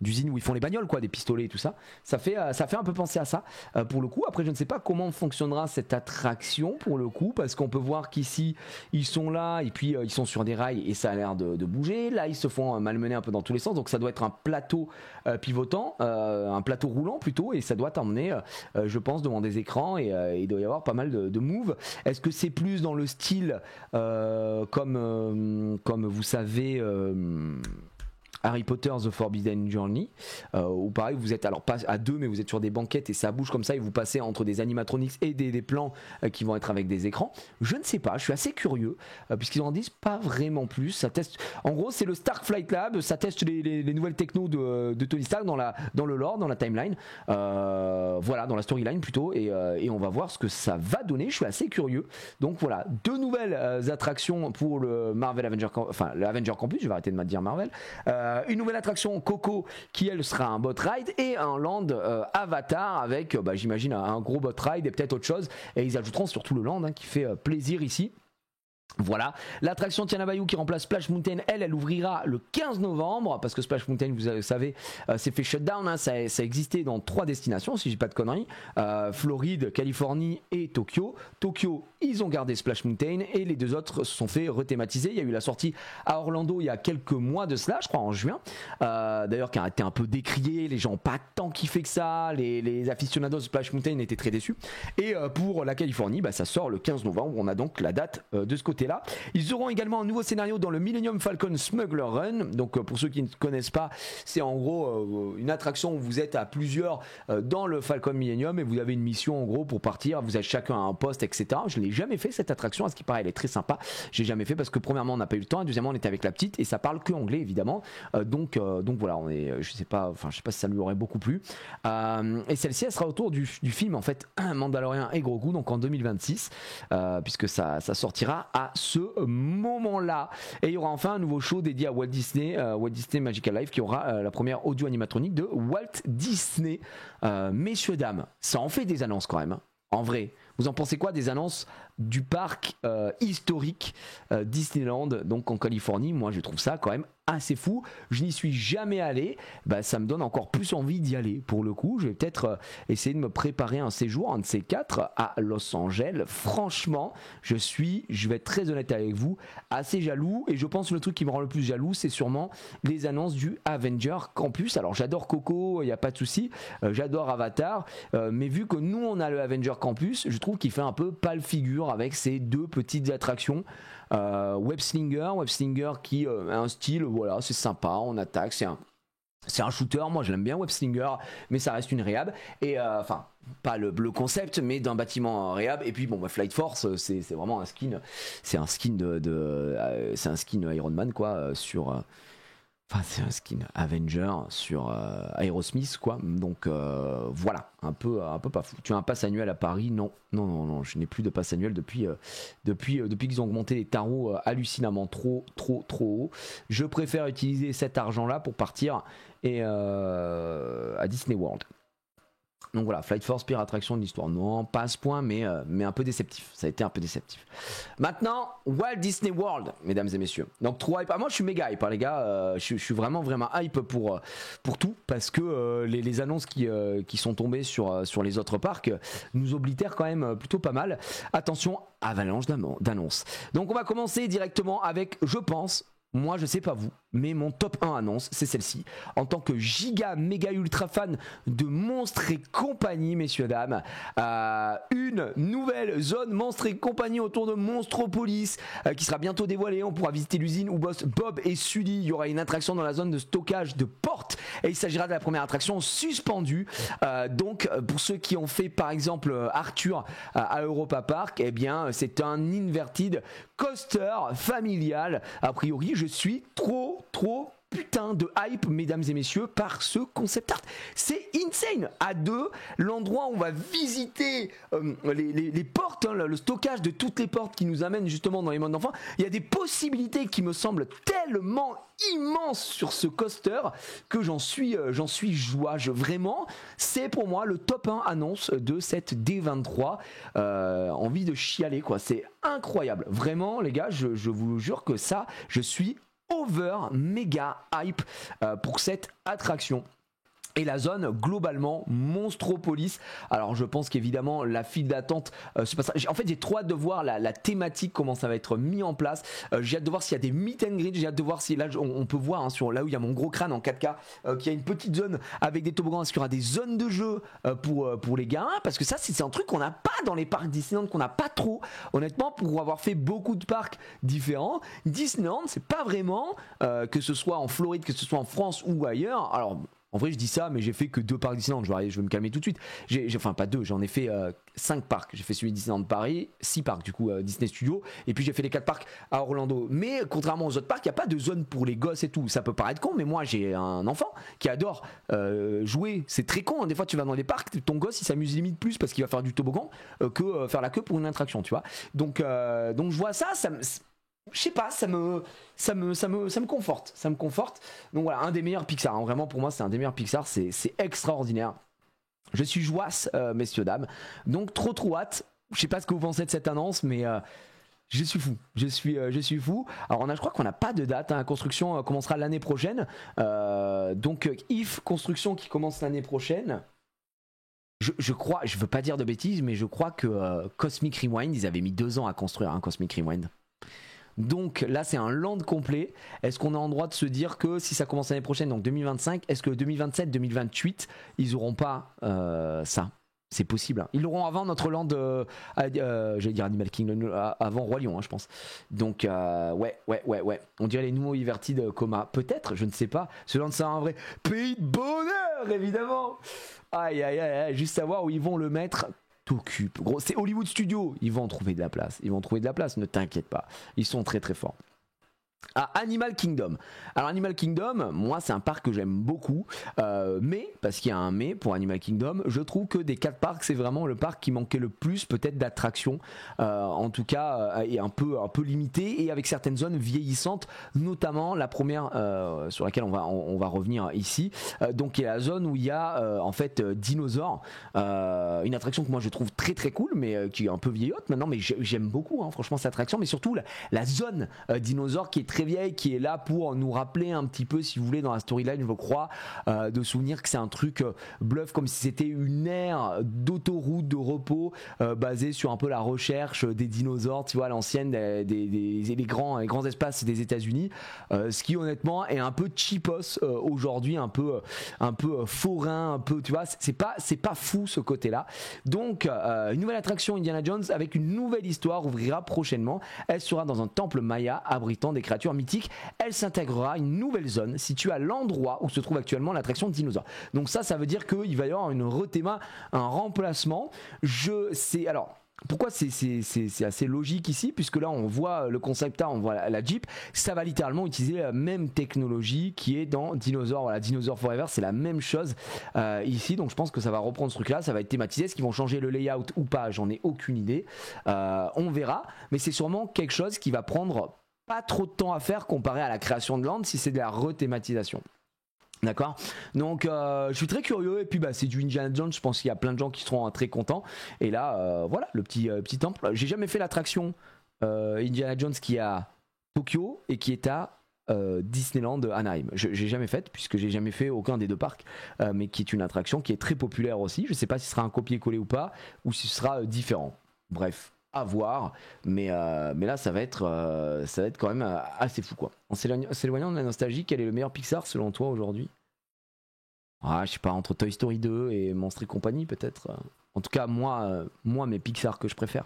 d'usine où ils font les bagnoles, quoi, des pistolets et tout ça. Ça fait un peu penser à ça, pour le coup. Après, je ne sais pas comment fonctionnera cette attraction pour le coup, parce qu'on peut voir qu'ici ils sont là et puis ils sont sur des rails et ça a l'air de bouger. Là, ils se font malmener un peu dans tous les sens, donc ça doit être un plateau pivotant, un plateau roulant plutôt, et ça doit t'emmener, je pense, devant des écrans, et il doit y avoir pas mal de moves. Est-ce que c'est plus dans le style comme vous savez, Harry Potter The Forbidden Journey, où pareil vous êtes alors pas à deux mais vous êtes sur des banquettes et ça bouge comme ça et vous passez entre des animatronics et des plans qui vont être avec des écrans. Je ne sais pas, je suis assez curieux puisqu'ils en disent pas vraiment plus. Ça teste, en gros c'est le Stark Flight Lab, ça teste les nouvelles technos de Tony Stark dans le lore, dans la timeline, voilà, dans la storyline plutôt, et on va voir ce que ça va donner. Je suis assez curieux. Donc voilà, deux nouvelles attractions pour le Marvel Avenger, enfin le Avenger Campus, je vais arrêter de me dire Marvel. Une nouvelle attraction Coco qui elle sera un bot ride et un land Avatar avec j'imagine un gros bot ride et peut-être autre chose, et ils ajouteront surtout le land qui fait plaisir ici. Voilà, l'attraction Tiana Bayou qui remplace Splash Mountain, elle ouvrira le 15 novembre parce que Splash Mountain, vous savez, s'est fait shutdown, ça existait dans 3 destinations si j'ai pas de conneries, Floride, Californie et Tokyo. Tokyo, ils ont gardé Splash Mountain et les deux autres se sont fait rethématiser. Il y a eu la sortie à Orlando il y a quelques mois de cela, je crois en juin, d'ailleurs qui a été un peu décrié, les gens n'ont pas tant kiffé que ça, les aficionados de Splash Mountain étaient très déçus, et pour la Californie, ça sort le 15 novembre, on a donc la date de ce côté là. Ils auront également un nouveau scénario dans le Millennium Falcon Smuggler Run. Donc pour ceux qui ne connaissent pas, c'est en gros une attraction où vous êtes à plusieurs dans le Falcon Millennium et vous avez une mission en gros pour partir. Vous êtes chacun à un poste, etc. Je ne l'ai jamais fait cette attraction, à ce qui paraît elle est très sympa. J'ai jamais fait parce que premièrement on n'a pas eu le temps et deuxièmement on était avec la petite et ça parle que anglais évidemment. Donc voilà, je sais pas si ça lui aurait beaucoup plu. Et celle-ci elle sera autour du film en fait Mandalorian et Grogu, donc en 2026 puisque ça sortira à ce moment-là. Et il y aura enfin un nouveau show dédié à Walt Disney Magical Life qui aura la première audio animatronique de Walt Disney. Messieurs, dames, ça en fait des annonces quand même. En vrai, vous en pensez quoi des annonces du parc historique Disneyland, donc en Californie? Moi je trouve ça quand même assez fou. Je n'y suis jamais allé, ça me donne encore plus envie d'y aller. Pour le coup, je vais peut-être essayer de me préparer un séjour, un de ces 4 à Los Angeles. Franchement, je vais être très honnête avec vous, assez jaloux, et je pense que le truc qui me rend le plus jaloux, c'est sûrement les annonces du Avenger Campus. Alors j'adore Coco, il n'y a pas de souci, j'adore Avatar, mais vu que nous on a le Avenger Campus, je trouve qu'il fait un peu pâle figure avec ces 2 petites attractions. Web Slinger qui a un style, voilà, c'est sympa, on attaque, c'est un shooter, moi je l'aime bien Web Slinger, mais ça reste une réhab, et enfin pas le concept mais d'un bâtiment réhab. Et puis Flight Force c'est vraiment un skin, c'est un skin c'est un skin Iron Man quoi, sur enfin c'est un skin Avenger sur Aerosmith quoi, donc voilà, un peu pas fou. Tu as un pass annuel à Paris? Non, je n'ai plus de pass annuel depuis qu'ils ont augmenté les tarots hallucinamment trop haut. Je préfère utiliser cet argent là pour partir à Disney World. Donc voilà, Flight Force, pire attraction de l'histoire. Non, pas à ce point, mais un peu déceptif. Ça a été un peu déceptif. Maintenant, Walt Disney World, mesdames et messieurs. Donc trop hype. Moi, je suis méga hype, les gars. Je suis vraiment hype pour tout, parce que les annonces qui sont tombées sur les autres parcs nous oblitèrent quand même plutôt pas mal. Attention, avalanche d'annonces. Donc on va commencer directement avec, je pense, moi je sais pas vous, mais mon top 1 annonce, c'est celle-ci. En tant que giga méga ultra fan de Monstres et compagnie, messieurs dames, une nouvelle zone Monstres et compagnie autour de Monstropolis qui sera bientôt dévoilée. On pourra visiter l'usine où bossent Bob et Sully. Il y aura une attraction dans la zone de stockage de portes et il s'agira de la première attraction suspendue. Donc pour ceux qui ont fait par exemple Arthur à Europa Park, eh bien c'est un inverted coaster familial. A priori je suis trop putain de hype, mesdames et messieurs, par ce concept art. C'est insane. À 2, l'endroit où on va visiter les portes, le stockage de toutes les portes qui nous amènent justement dans les mondes d'enfants. Il y a des possibilités qui me semblent tellement immenses sur ce coaster que j'en suis joie. Vraiment, c'est pour moi le top 1 annonce de cette D23. Envie de chialer quoi. C'est incroyable. Vraiment les gars, je vous jure que ça, je suis over méga hype pour cette attraction. Et la zone globalement Monstropolis. Alors je pense qu'évidemment la file d'attente se passera. En fait j'ai trop hâte de voir la thématique, comment ça va être mis en place. J'ai hâte de voir s'il y a des meet and greet. J'ai hâte de voir si là on peut voir hein, sur là où il y a mon gros crâne en 4K qu'il y a une petite zone avec des toboggans. Est-ce qu'il y aura des zones de jeu pour les gamins? Parce que ça c'est un truc qu'on n'a pas dans les parcs Disneyland, qu'on n'a pas trop. Honnêtement, pour avoir fait beaucoup de parcs différents, Disneyland c'est pas vraiment que ce soit en Floride, que ce soit en France ou ailleurs. Alors en vrai je dis ça mais j'ai fait que 2 parcs Disneyland, je vais me calmer tout de suite. Enfin pas 2, j'en ai fait 5 parcs. J'ai fait celui de Disneyland Paris, 6 parcs du coup Disney Studios, et puis j'ai fait les 4 parcs à Orlando. Mais contrairement aux autres parcs, il n'y a pas de zone pour les gosses et tout. Ça peut paraître con mais moi j'ai un enfant qui adore jouer. C'est très con hein. Des fois tu vas dans des parcs, ton gosse il s'amuse limite plus parce qu'il va faire du toboggan que faire la queue pour une attraction, tu vois. Donc je vois ça je sais pas, ça me conforte, Donc voilà, un des meilleurs Pixar, hein. Vraiment pour moi c'est un des meilleurs Pixar, c'est extraordinaire. Je suis joasse, messieurs dames. Donc trop hâte. Je sais pas ce que vous pensez de cette annonce, mais je suis fou. Je suis fou. Alors je crois qu'on n'a pas de date. Hein. La construction commencera l'année prochaine. Donc If construction qui commence l'année prochaine. Je crois, je veux pas dire de bêtises, mais je crois que Cosmic Rewind, ils avaient mis 2 ans à construire un Cosmic Rewind. Donc là c'est un land complet. Est-ce qu'on a en droit de se dire que si ça commence l'année prochaine, donc 2025, est-ce que 2027, 2028 ils auront pas ça? C'est possible hein. Ils l'auront avant notre land j'allais dire Animal Kingdom, avant Roi Lion hein, je pense. Donc ouais. On dirait les nouveaux Liberty de Coma. Peut-être, je ne sais pas. Ce land sera un vrai pays de bonheur évidemment. Aïe, juste savoir où ils vont le mettre. T'occupe. Gros, c'est Hollywood Studios, ils vont trouver de la place. Ne t'inquiète pas. Ils sont très forts. Animal Kingdom. Alors Animal Kingdom, moi c'est un parc que j'aime beaucoup, mais parce qu'il y a un mais pour Animal Kingdom, je trouve que des 4 parcs c'est vraiment le parc qui manquait le plus peut-être d'attractions, en tout cas et un peu limité et avec certaines zones vieillissantes, notamment la première sur laquelle on va revenir ici, donc il y a la zone où il y a en fait dinosaures, une attraction que moi je trouve très cool mais qui est un peu vieillotte maintenant, mais j'aime beaucoup hein, franchement cette attraction, mais surtout la zone dinosaure qui est très vieille, qui est là pour nous rappeler un petit peu, si vous voulez, dans la storyline, je crois, de souvenir que c'est un truc bluff, comme si c'était une ère d'autoroute de repos basée sur un peu la recherche des dinosaures, tu vois, à l'ancienne, les grands espaces des États-Unis, ce qui honnêtement est un peu cheapos aujourd'hui, un peu forain, un peu, tu vois, c'est pas fou ce côté-là. Donc une nouvelle attraction Indiana Jones avec une nouvelle histoire ouvrira prochainement. Elle sera dans un temple maya abritant des créatures mythiques. Elle s'intégrera à une nouvelle zone située à l'endroit où se trouve actuellement l'attraction de dinosaures. Donc ça veut dire qu'il va y avoir une rethéma, un remplacement. Alors pourquoi c'est assez logique ici, puisque là on voit le concept art, on voit la Jeep, ça va littéralement utiliser la même technologie qui est dans Dinosaur. Voilà, Dinosaur Forever, c'est la même chose ici, donc je pense que ça va reprendre ce truc là, ça va être thématisé. Est-ce qu'ils vont changer le layout ou pas, j'en ai aucune idée, on verra, mais c'est sûrement quelque chose qui va prendre pas trop de temps à faire comparé à la création de land si c'est de la rethématisation. D'accord, donc je suis très curieux, et puis c'est du Indiana Jones, je pense qu'il y a plein de gens qui seront très contents. Et là voilà le petit temple. J'ai jamais fait l'attraction Indiana Jones qui est à Tokyo et qui est à Disneyland Anaheim. J'ai jamais fait, puisque j'ai jamais fait aucun des 2 parcs, mais qui est une attraction qui est très populaire aussi. Je sais pas si ce sera un copier-coller ou pas, ou si ce sera différent. Bref, à voir, mais là ça va être quand même assez fou quoi. En s'éloignant de la nostalgie, quel est le meilleur Pixar selon toi aujourd'hui? Je sais pas, entre Toy Story 2 et Monstres et compagnie peut-être. En tout cas moi mes Pixar que je préfère.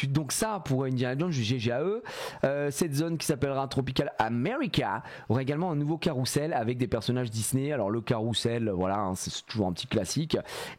Donc ça pour Indiana Jones, GG à eux. Cette zone qui s'appellera Tropical America aura également un nouveau carrousel avec des personnages Disney. Alors le carrousel, voilà, hein, c'est toujours un petit classique.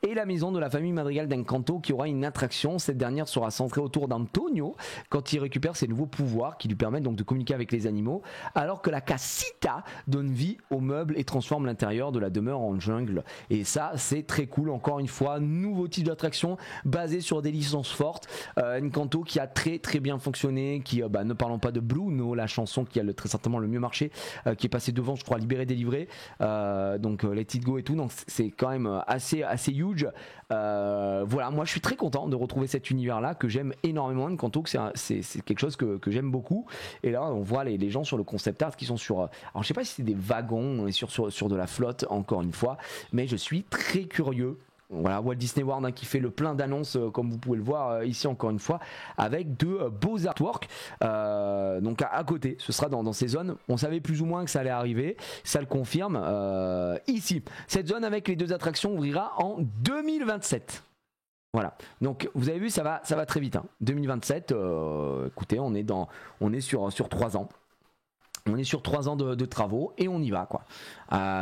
Et la maison de la famille Madrigal d'Encanto qui aura une attraction. Cette dernière sera centrée autour d'Antonio quand il récupère ses nouveaux pouvoirs qui lui permettent donc de communiquer avec les animaux, alors que la casita donne vie aux meubles et transforme l'intérieur de la demeure en jungle. Et ça c'est très cool. Encore une fois, nouveau type d'attraction basé sur sur des licences fortes. Encanto qui a très très bien fonctionné, qui ne parlons pas de Blue No, la chanson qui a très certainement le mieux marché, qui est passé devant, je crois, Libéré Délivré, donc Let It Go et tout, donc c'est quand même assez huge. Voilà, moi je suis très content de retrouver cet univers là que j'aime énormément. Encanto, que c'est quelque chose que j'aime beaucoup. Et là on voit les gens sur le concept art qui sont sur, alors je sais pas si c'est des wagons, on est sur de la flotte encore une fois, mais je suis très curieux. Voilà, Walt Disney World qui fait le plein d'annonces, comme vous pouvez le voir ici encore une fois, avec de beaux artworks. Donc à côté, ce sera dans ces zones. On savait plus ou moins que ça allait arriver, ça le confirme ici. Cette zone avec les 2 attractions ouvrira en 2027. Voilà, donc vous avez vu, ça va très vite. 2027, écoutez, on est sur 3 ans. On est sur 3 ans de travaux et on y va quoi.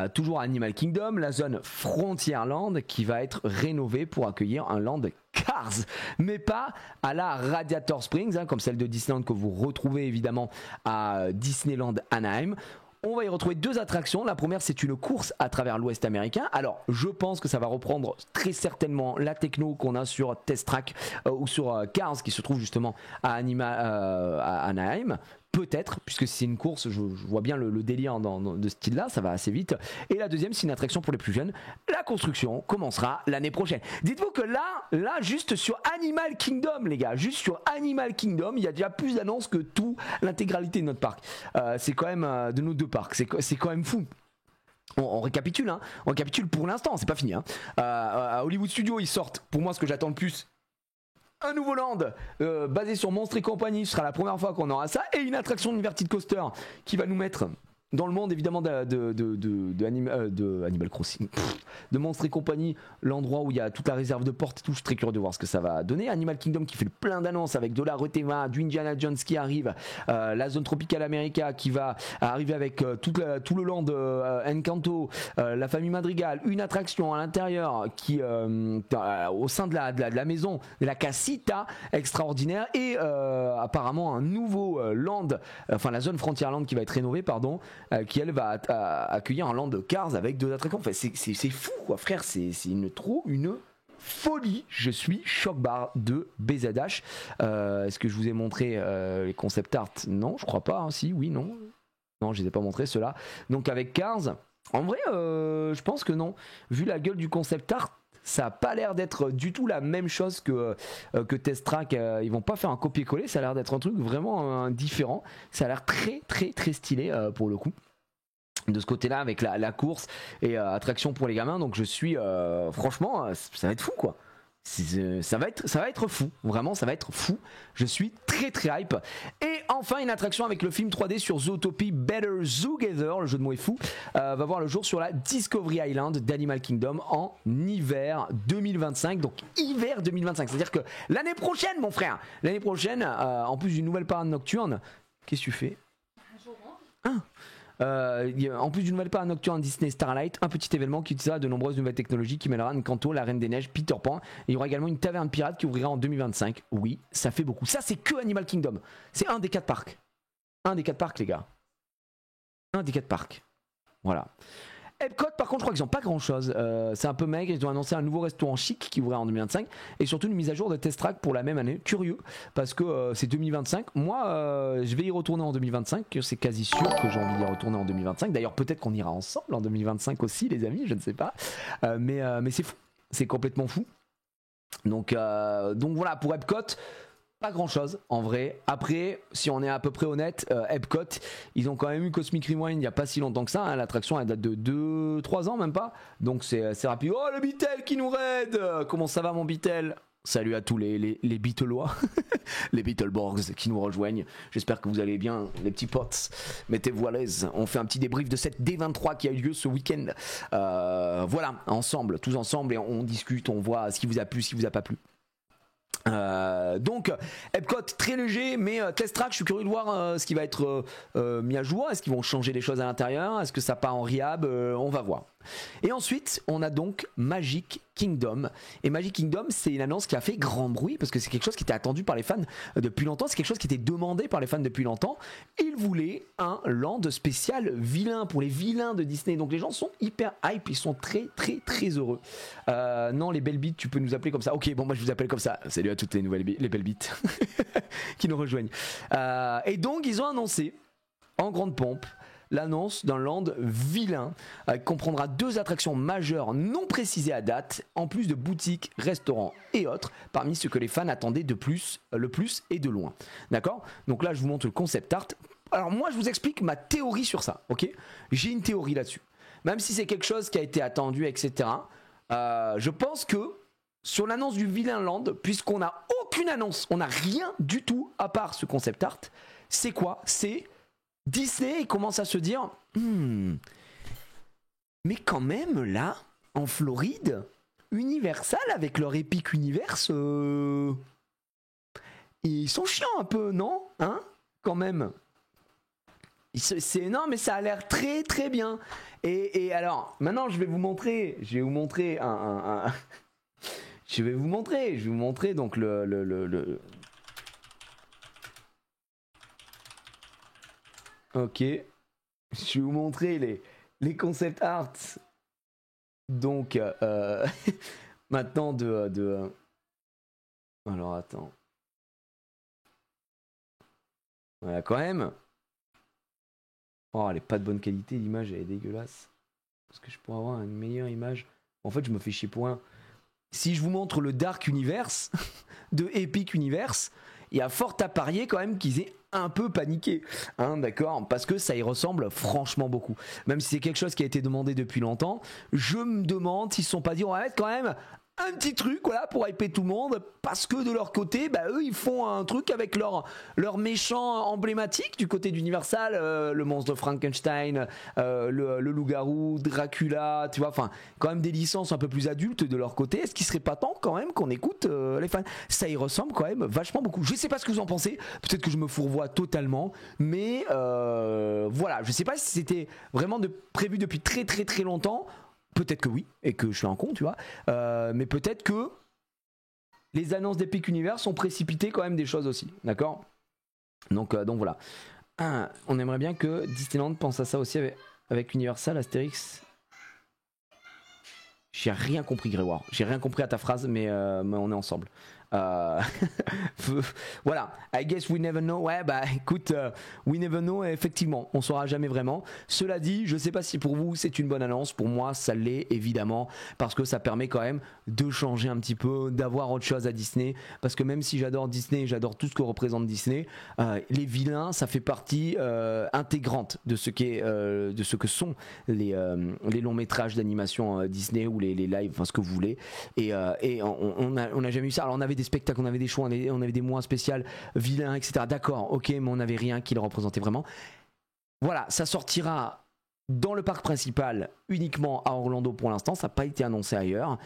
Toujours Animal Kingdom, la zone Frontierland qui va être rénovée pour accueillir un land Cars, mais pas à la Radiator Springs, comme celle de Disneyland que vous retrouvez évidemment à Disneyland Anaheim. On va y retrouver 2 attractions. La première, c'est une course à travers l'Ouest américain. Alors, je pense que ça va reprendre très certainement la techno qu'on a sur Test Track ou sur Cars qui se trouve justement à Anaheim. Peut-être, puisque c'est une course, je vois bien le délire de ce style-là, ça va assez vite. Et la deuxième, c'est une attraction pour les plus jeunes. La construction commencera l'année prochaine. Dites-vous que là, juste sur Animal Kingdom, les gars, juste sur Animal Kingdom, il y a déjà plus d'annonces que tout l'intégralité de notre parc. C'est quand même de nos 2 parcs, c'est quand même fou. On récapitule, on récapitule pour l'instant, c'est pas fini. À Hollywood Studios, ils sortent, pour moi, ce que j'attends le plus. Un nouveau land basé sur Monstres et compagnie, ce sera la première fois qu'on aura ça, et une attraction d'Inverted Coaster qui va nous mettre dans le monde évidemment de Animal Crossing, de Monstres et compagnie, l'endroit où il y a toute la réserve de portes et tout. Je suis très curieux de voir ce que ça va donner. Animal Kingdom qui fait plein d'annonces avec de la Retema, du Indiana Jones qui arrive, la zone Tropical America qui va arriver avec tout le land Encanto, la famille Madrigal, une attraction à l'intérieur qui au sein de la maison de la Casita extraordinaire, et apparemment un nouveau land, enfin la zone Frontierland qui va être rénovée, qui elle va accueillir un land de Cars avec 2 attractions. Enfin, c'est fou quoi, frère, c'est une folie. Je suis choc-barre de BZH. Est-ce que je vous ai montré les concept art? Non, je crois pas. Si, oui, non, je les ai pas montrés ceux-là. Donc avec Cars, en vrai, je pense que non. Vu la gueule du concept art, ça a pas l'air d'être du tout la même chose que Test Track. Ils vont pas faire un copier-coller, ça a l'air d'être un truc vraiment différent. Ça a l'air très très très stylé pour le coup. De ce côté-là, avec la course et attraction pour les gamins. Donc je suis franchement, ça va être fou quoi. Ça va être fou, vraiment ça va être fou. Je suis très très hype. Et enfin une attraction avec le film 3D sur Zootopia Better Together, le jeu de mots est fou, va voir le jour sur la Discovery Island d'Animal Kingdom en hiver 2025. Donc hiver 2025, c'est à dire que l'année prochaine mon frère, l'année prochaine, en plus d'une nouvelle parade nocturne. Qu'est-ce que tu fais? En plus d'une nouvelle parade nocturne Disney Starlight, un petit événement qui utilisera de nombreuses nouvelles technologies qui mêlera Encanto, la Reine des Neiges, Peter Pan. Et il y aura également une taverne pirate qui ouvrira en 2025. Oui, ça fait beaucoup. Ça, c'est que Animal Kingdom. C'est un des 4 parcs. Un des 4 parcs, les gars. Un des 4 parcs. Voilà. Epcot, par contre, je crois qu'ils n'ont pas grand chose. C'est un peu maigre. Ils ont annoncé un nouveau restaurant chic qui ouvrira en 2025 et surtout une mise à jour de Test Track pour la même année. Curieux parce que c'est 2025. Moi, je vais y retourner en 2025. C'est quasi sûr que j'ai envie d'y retourner en 2025. D'ailleurs, peut-être qu'on ira ensemble en 2025 aussi, les amis. Je ne sais pas. Mais c'est fou. C'est complètement fou. Donc voilà, pour Epcot. Pas grand chose en vrai. Après, si on est à peu près honnête, Epcot, ils ont quand même eu Cosmic Rewind il n'y a pas si longtemps que ça. L'attraction elle date de 2-3 ans, même pas. Donc c'est rapide. Oh le Beatle qui nous raide. Comment ça va mon Beatle? Salut à tous les Beatleois, les Beetleborgs qui nous rejoignent. J'espère que vous allez bien, les petits potes. Mettez-vous à l'aise. On fait un petit débrief de cette D23 qui a eu lieu ce week-end. Voilà, ensemble, tous ensemble, et on discute, on voit ce qui vous a plu, ce qui vous a pas plu. Donc Epcot très léger, mais Test Track je suis curieux de voir ce qui va être mis à jour. Est-ce qu'ils vont changer les choses à l'intérieur? Est-ce que ça part en rehab? On va voir. Et ensuite, on a donc Magic Kingdom. Et Magic Kingdom, c'est une annonce qui a fait grand bruit parce que c'est quelque chose qui était attendu par les fans depuis longtemps. C'est quelque chose qui était demandé par les fans depuis longtemps. Ils voulaient un land spécial vilain pour les vilains de Disney. Donc les gens sont hyper hype, ils sont très très très heureux. Non, les belles bites, tu peux nous appeler comme ça. Ok, bon, moi je vous appelle comme ça. Salut à toutes les les belles bites qui nous rejoignent. Et donc ils ont annoncé en grande pompe l'annonce d'un land vilain qui comprendra 2 attractions majeures non précisées à date, en plus de boutiques, restaurants et autres, parmi ce que les fans attendaient de plus, le plus et de loin. D'accord ? Donc là, je vous montre le concept art. Alors moi, je vous explique ma théorie sur ça, ok ? J'ai une théorie là-dessus. Même si c'est quelque chose qui a été attendu, etc., je pense que sur l'annonce du vilain land, puisqu'on n'a aucune annonce, on n'a rien du tout à part ce concept art, c'est quoi ? C'est Disney commence à se dire mais quand même là en Floride, Universal avec leur Epic Universe ils sont chiants un peu, non, hein, quand même. Non, mais ça a l'air très très bien. Et alors maintenant je vais vous montrer je vais vous montrer donc le ok, je vais vous montrer les concept arts. Donc, maintenant alors, attends. Voilà, quand même. Oh, elle est pas de bonne qualité, l'image, elle est dégueulasse. Est-ce que je pourrais avoir une meilleure image ? En fait, je me fais chier pour un. Si je vous montre le Dark Universe de Epic Universe, il y a fort à parier quand même qu'ils aient un peu paniqué, hein, d'accord, parce que ça y ressemble franchement beaucoup. Même si c'est quelque chose qui a été demandé depuis longtemps, je me demande s'ils se sont pas dit on va mettre quand même un petit truc, voilà, pour hyper tout le monde, parce que de leur côté, bah, eux ils font un truc avec leur méchant emblématique du côté d'Universal, le monstre de Frankenstein, le loup-garou, Dracula, tu vois, enfin quand même des licences un peu plus adultes de leur côté. Est-ce qu'il serait pas temps quand même qu'on écoute les fans ? Ça y ressemble quand même vachement beaucoup. Je sais pas ce que vous en pensez, peut-être que je me fourvoie totalement, mais voilà, je sais pas si c'était vraiment prévu depuis très très très longtemps. Peut-être que oui, et que je suis un con, tu vois. Mais peut-être que les annonces d'Epic Universe ont précipité quand même des choses aussi, d'accord ? Donc voilà. On aimerait bien que Disneyland pense à ça aussi avec Universal, Astérix. J'ai rien compris, Grégoire. J'ai rien compris à ta phrase, mais on est ensemble. Voilà, I guess we never know. Ouais, bah écoute, we never know, effectivement, on saura jamais vraiment. Cela dit, je sais pas si pour vous c'est une bonne annonce. Pour moi, ça l'est évidemment, parce que ça permet quand même de changer un petit peu, d'avoir autre chose à Disney. Parce que même si j'adore Disney, j'adore tout ce que représente Disney, les vilains, ça fait partie intégrante de ce que sont les longs métrages d'animation Disney ou les lives, enfin ce que vous voulez. Et on a jamais eu ça. Alors on avait des spectacles, on avait des shows, on avait des mois spéciaux vilains, etc. D'accord, ok, mais on n'avait rien qui le représentait vraiment. Voilà, ça sortira dans le parc principal uniquement à Orlando pour l'instant, ça n'a pas été annoncé ailleurs,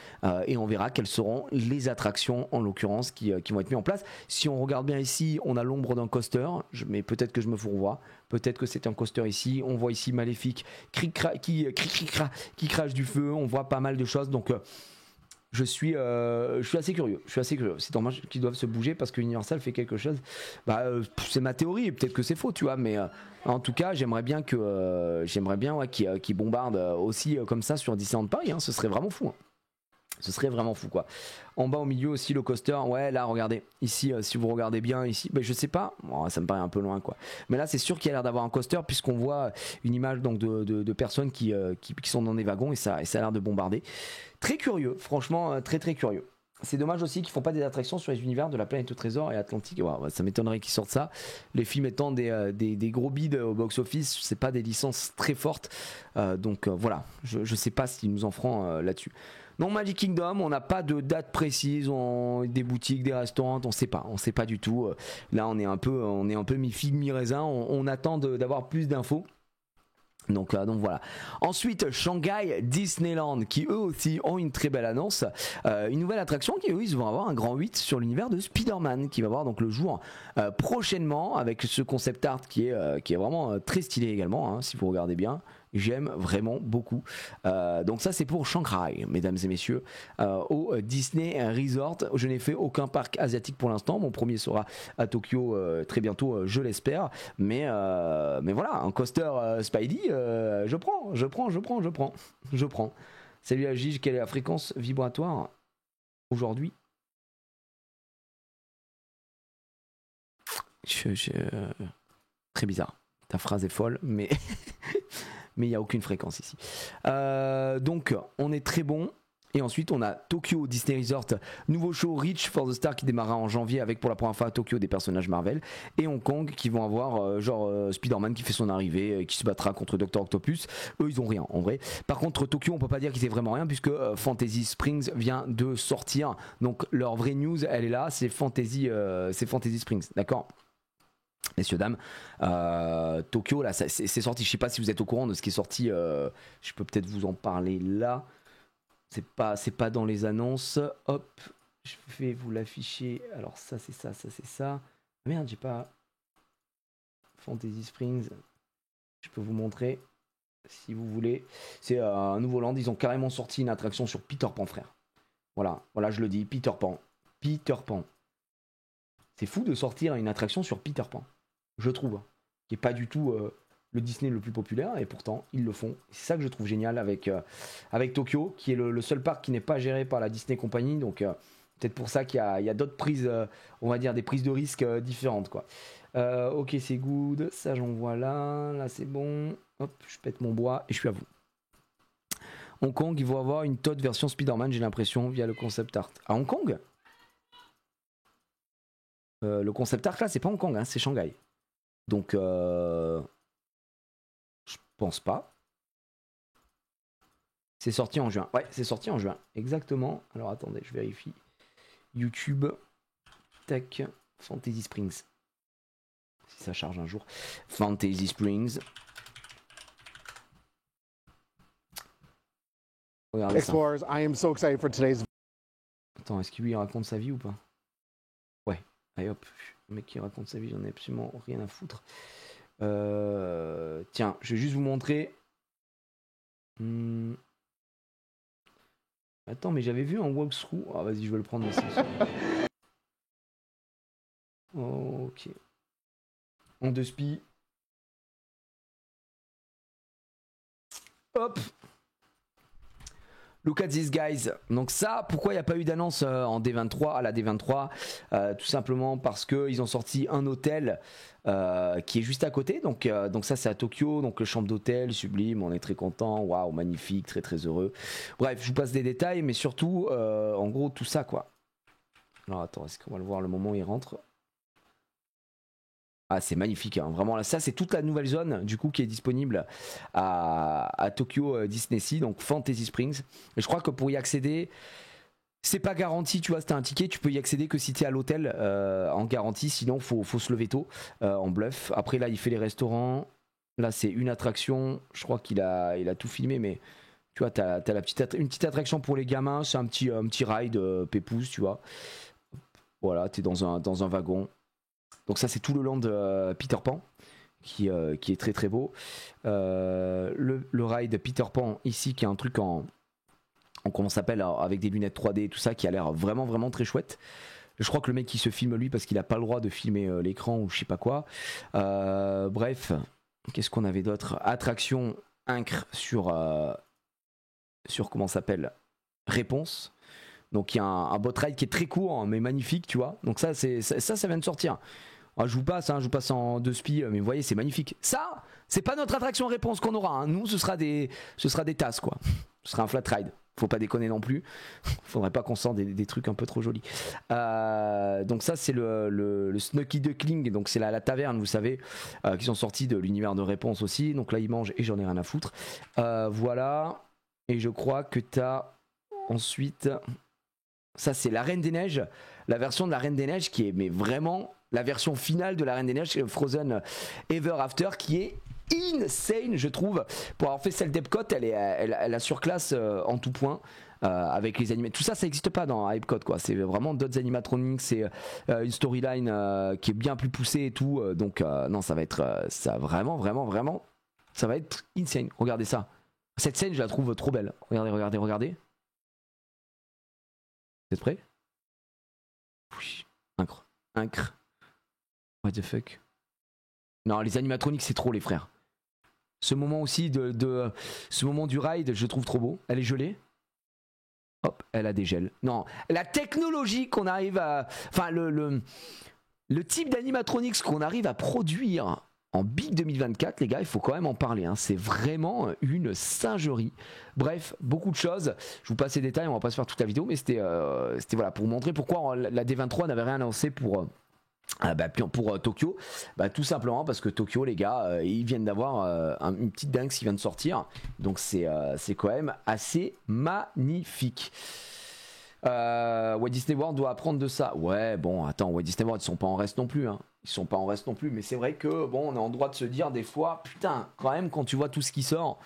et on verra quelles seront les attractions en l'occurrence qui vont être mises en place. Si on regarde bien ici, on a l'ombre d'un coaster, mais peut-être que je me fourvoie, peut-être que c'est un coaster ici. On voit ici Maléfique qui crache du feu, on voit pas mal de choses, donc je suis assez curieux. C'est dommage qu'ils doivent se bouger parce que Universal fait quelque chose. C'est ma théorie et peut-être que c'est faux, tu vois. Mais en tout cas, j'aimerais bien qu'ils bombardent aussi comme ça sur Disneyland Paris. Hein, ce serait vraiment fou. Hein. Ce serait vraiment fou, quoi. En bas au milieu aussi le coaster. Ouais, là regardez ici, si vous regardez bien ici, je sais pas. Bon, ça me paraît un peu loin, quoi. Mais là c'est sûr qu'il y a l'air d'avoir un coaster puisqu'on voit une image donc de personnes qui sont dans des wagons et ça a l'air de bombarder. Très curieux, franchement, très très curieux. C'est dommage aussi qu'ils font pas des attractions sur les univers de la planète au trésor et Atlantique. Ouais, ça m'étonnerait qu'ils sortent ça. Les films étant des gros bids au box-office, c'est pas des licences très fortes. Donc voilà, je sais pas s'ils nous en feront là-dessus. Non, Magic Kingdom, on n'a pas de date précise, des boutiques, des restaurants, on sait pas du tout. Là, on est un peu mi-figue, mi-raisin. On attend d'avoir plus d'infos. Donc voilà. Ensuite, Shanghai Disneyland qui eux aussi ont une très belle annonce, une nouvelle attraction qui eux ils vont avoir un grand 8 sur l'univers de Spider-Man qui va voir donc le jour prochainement avec ce concept art qui est vraiment très stylé également, hein, si vous regardez bien. J'aime vraiment beaucoup. Donc ça c'est pour Shanghai, mesdames et messieurs, au Disney Resort. Je n'ai fait aucun parc asiatique pour l'instant. Mon premier sera à Tokyo très bientôt, je l'espère. Mais voilà, un coaster Spidey, je prends. Salut à Gigi, quelle est la fréquence vibratoire aujourd'hui? Très bizarre. Ta phrase est folle, mais mais il n'y a aucune fréquence ici. Donc on est très bon. Et ensuite on a Tokyo Disney Resort, nouveau show Reach for the Star qui démarrera en janvier avec pour la première fois à Tokyo des personnages Marvel, et Hong Kong qui vont avoir Spider-Man qui fait son arrivée, qui se battra contre Dr Octopus. Eux ils ont rien en vrai. Par contre Tokyo on peut pas dire qu'ils aient vraiment rien puisque Fantasy Springs vient de sortir, donc leur vraie news elle est là, c'est Fantasy Springs, d'accord messieurs dames. Tokyo là c'est sorti, je sais pas si vous êtes au courant de ce qui est sorti, je peux peut-être vous en parler là. C'est pas dans les annonces. Hop, je vais vous l'afficher. Alors ça c'est ça, ça c'est ça. Merde, j'ai pas Fantasy Springs. Je peux vous montrer si vous voulez. C'est un nouveau land. Ils ont carrément sorti une attraction sur Peter Pan, frère. Voilà, je le dis, Peter Pan. C'est fou de sortir une attraction sur Peter Pan, je trouve, qui est pas du tout le Disney le plus populaire, et pourtant ils le font. C'est ça que je trouve génial avec Tokyo, qui est le seul parc qui n'est pas géré par la Disney Company, donc peut-être pour ça qu'il y a d'autres prises, on va dire des prises de risques différentes quoi. Ok, c'est good, ça j'envoie là c'est bon. Hop, je pète mon bois et je suis à vous. Hong Kong, ils vont avoir une toute version Spider-Man, j'ai l'impression, via le concept art. À Hong Kong, le concept art là c'est pas Hong Kong, hein, c'est Shanghai. Donc je pense pas. C'est sorti en juin. Ouais, c'est sorti en juin. Exactement. Alors attendez, je vérifie. YouTube. Tac. Fantasy Springs. Si ça charge un jour. Fantasy Springs. Regardez Explorers, ça. I am so excited for today's... Attends, est-ce qu'il lui raconte sa vie ou pas? Ouais. Allez hop. Le mec qui raconte sa vie, j'en ai absolument rien à foutre. Tiens, je vais juste vous montrer. Attends, mais j'avais vu un walkthrough. Ah, vas-y, je vais le prendre aussi. Ok. En deux spi. Hop. Look at these guys. Donc ça, pourquoi il n'y a pas eu d'annonce en D23 à la D23 tout simplement parce qu'ils ont sorti un hôtel qui est juste à côté. Donc ça c'est à Tokyo. Donc le chambre d'hôtel sublime. On est très content. Waouh, magnifique, très très heureux. Bref, je vous passe des détails, mais surtout en gros tout ça quoi. Alors attends, est-ce qu'on va le voir le moment où il rentre? Ah, c'est magnifique, hein. Vraiment là, ça c'est toute la nouvelle zone du coup qui est disponible à Tokyo Disney Sea, donc Fantasy Springs. Et je crois que pour y accéder, c'est pas garanti, tu vois, si t'as un ticket, tu peux y accéder que si t'es à l'hôtel en garantie, sinon faut se lever tôt en bluff. Après là, il fait les restaurants. Là, c'est une attraction. Je crois qu'il a tout filmé, mais tu vois, t'as une petite attraction pour les gamins. C'est un petit ride pépouze, tu vois. Voilà, t'es dans un wagon. Donc ça c'est tout le land Peter Pan qui est très très beau. Le ride Peter Pan ici qui est un truc en comment ça s'appelle, avec des lunettes 3D et tout ça, qui a l'air vraiment vraiment très chouette. Je crois que le mec qui se filme lui parce qu'il a pas le droit de filmer l'écran ou je sais pas quoi. Bref, qu'est-ce qu'on avait d'autre? Attraction incre sur comment ça s'appelle, Réponse. Donc il y a un bot ride qui est très court mais magnifique, tu vois. Donc ça vient de sortir. Alors, je vous passe en deux spi, mais vous voyez c'est magnifique. Ça, c'est pas notre attraction Réponse qu'on aura, hein. Nous ce sera des tasses quoi. Ce sera un flat ride. Faut pas déconner non plus. Faudrait pas qu'on sorte des trucs un peu trop jolis. Donc ça c'est le Snucky Duckling. Donc c'est la taverne, vous savez, qui sont sortis de l'univers de Réponse aussi. Donc là ils mangent et j'en ai rien à foutre. Voilà. Et je crois que t'as ensuite... Ça c'est la Reine des Neiges, la version de la Reine des Neiges qui est mais vraiment la version finale de la Reine des Neiges, Frozen Ever After, qui est insane je trouve. Pour avoir fait celle d'Epcot, elle a surclasse en tout point. Avec les animés, tout ça n'existe pas dans Epcot quoi. C'est vraiment d'autres animatronics, c'est une storyline qui est bien plus poussée et tout. Donc non, ça va être ça vraiment vraiment vraiment Ça va être insane. Regardez ça. Cette scène, je la trouve trop belle. Regardez. Vous êtes prêts? Oui. Incre. What the fuck? Non, les animatroniques, c'est trop, les frères. Ce moment aussi ce moment du ride, je le trouve trop beau. Elle est gelée. Hop, elle a des gels. Non, la technologie qu'on arrive à... Enfin, le type d'animatronics qu'on arrive à produire en Big 2024, les gars, il faut quand même en parler. Hein. C'est vraiment une singerie. Bref, beaucoup de choses. Je vous passe les détails, on va pas se faire toute la vidéo, mais c'était voilà, pour montrer pourquoi la D23 n'avait rien annoncé pour Tokyo. Tout simplement parce que Tokyo, les gars, ils viennent d'avoir une petite dingue qui vient de sortir. Donc c'est quand même assez magnifique. Walt Disney World doit apprendre de ça. Ouais, bon, attends, Walt Disney World, ils sont pas en reste non plus. Hein. Ils sont pas en reste non plus. Mais c'est vrai que, bon, on a en droit de se dire des fois, putain, quand même, quand tu vois tout ce qui sort,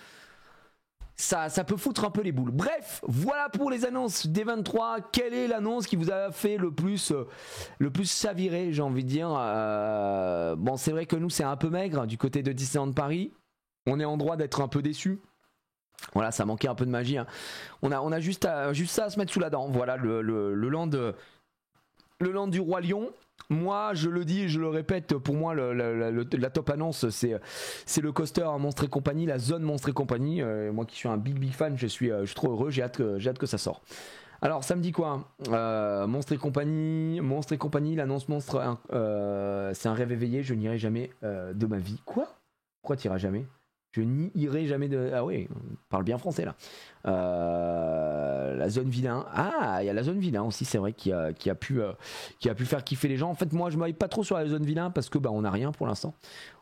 ça peut foutre un peu les boules. Bref, voilà pour les annonces des 23. Quelle est l'annonce qui vous a fait le plus chavirer, j'ai envie de dire. Bon, c'est vrai que nous, c'est un peu maigre du côté de Disneyland Paris. On est en droit d'être un peu déçus. Voilà, ça manquait un peu de magie. Hein. On a juste ça à se mettre sous la dent. Voilà, le land du Roi Lion. Moi, je le dis et je le répète, pour moi, la top annonce, c'est le coaster Monstres et compagnie, la zone Monstres et compagnie. Moi qui suis un big fan, je suis trop heureux, j'ai hâte que ça sorte. Alors, ça me dit quoi? Monstres et compagnie, l'annonce Monstre, c'est un rêve éveillé, je n'irai jamais de ma vie. Quoi? Pourquoi t'iras jamais? Je n'y irai jamais de... Ah oui, on parle bien français là. La zone vilain. Ah, il y a la zone vilain aussi, c'est vrai, qui a pu faire kiffer les gens. En fait, moi, je ne m'aille pas trop sur la zone vilain parce que on n'a rien pour l'instant.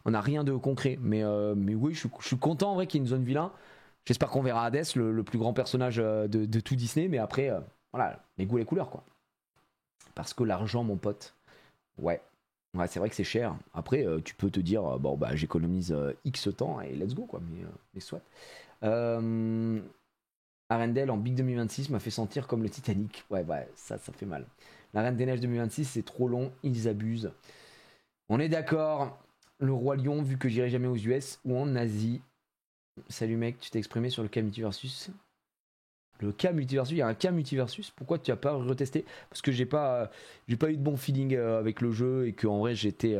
On n'a rien de concret. Mais oui, je suis content en vrai qu'il y ait une zone vilain. J'espère qu'on verra Hades, le plus grand personnage de tout Disney. Mais après, voilà, les goûts, les couleurs, quoi. Parce que l'argent, mon pote. Ouais, c'est vrai que c'est cher. Après, tu peux te dire, j'économise X temps et let's go, quoi. Mais soit. Arendelle en Big 2026 m'a fait sentir comme le Titanic. Ouais, ça fait mal. La Reine des Neiges 2026, c'est trop long, ils abusent. On est d'accord. Le Roi Lion, vu que j'irai jamais aux US ou en Asie. Salut mec, tu t'es exprimé sur le cas Multiversus. Le cas Multiversus, il y a un cas Multiversus. Pourquoi tu n'as pas retesté? Parce que j'ai pas eu de bon feeling avec le jeu et qu'en vrai j'étais...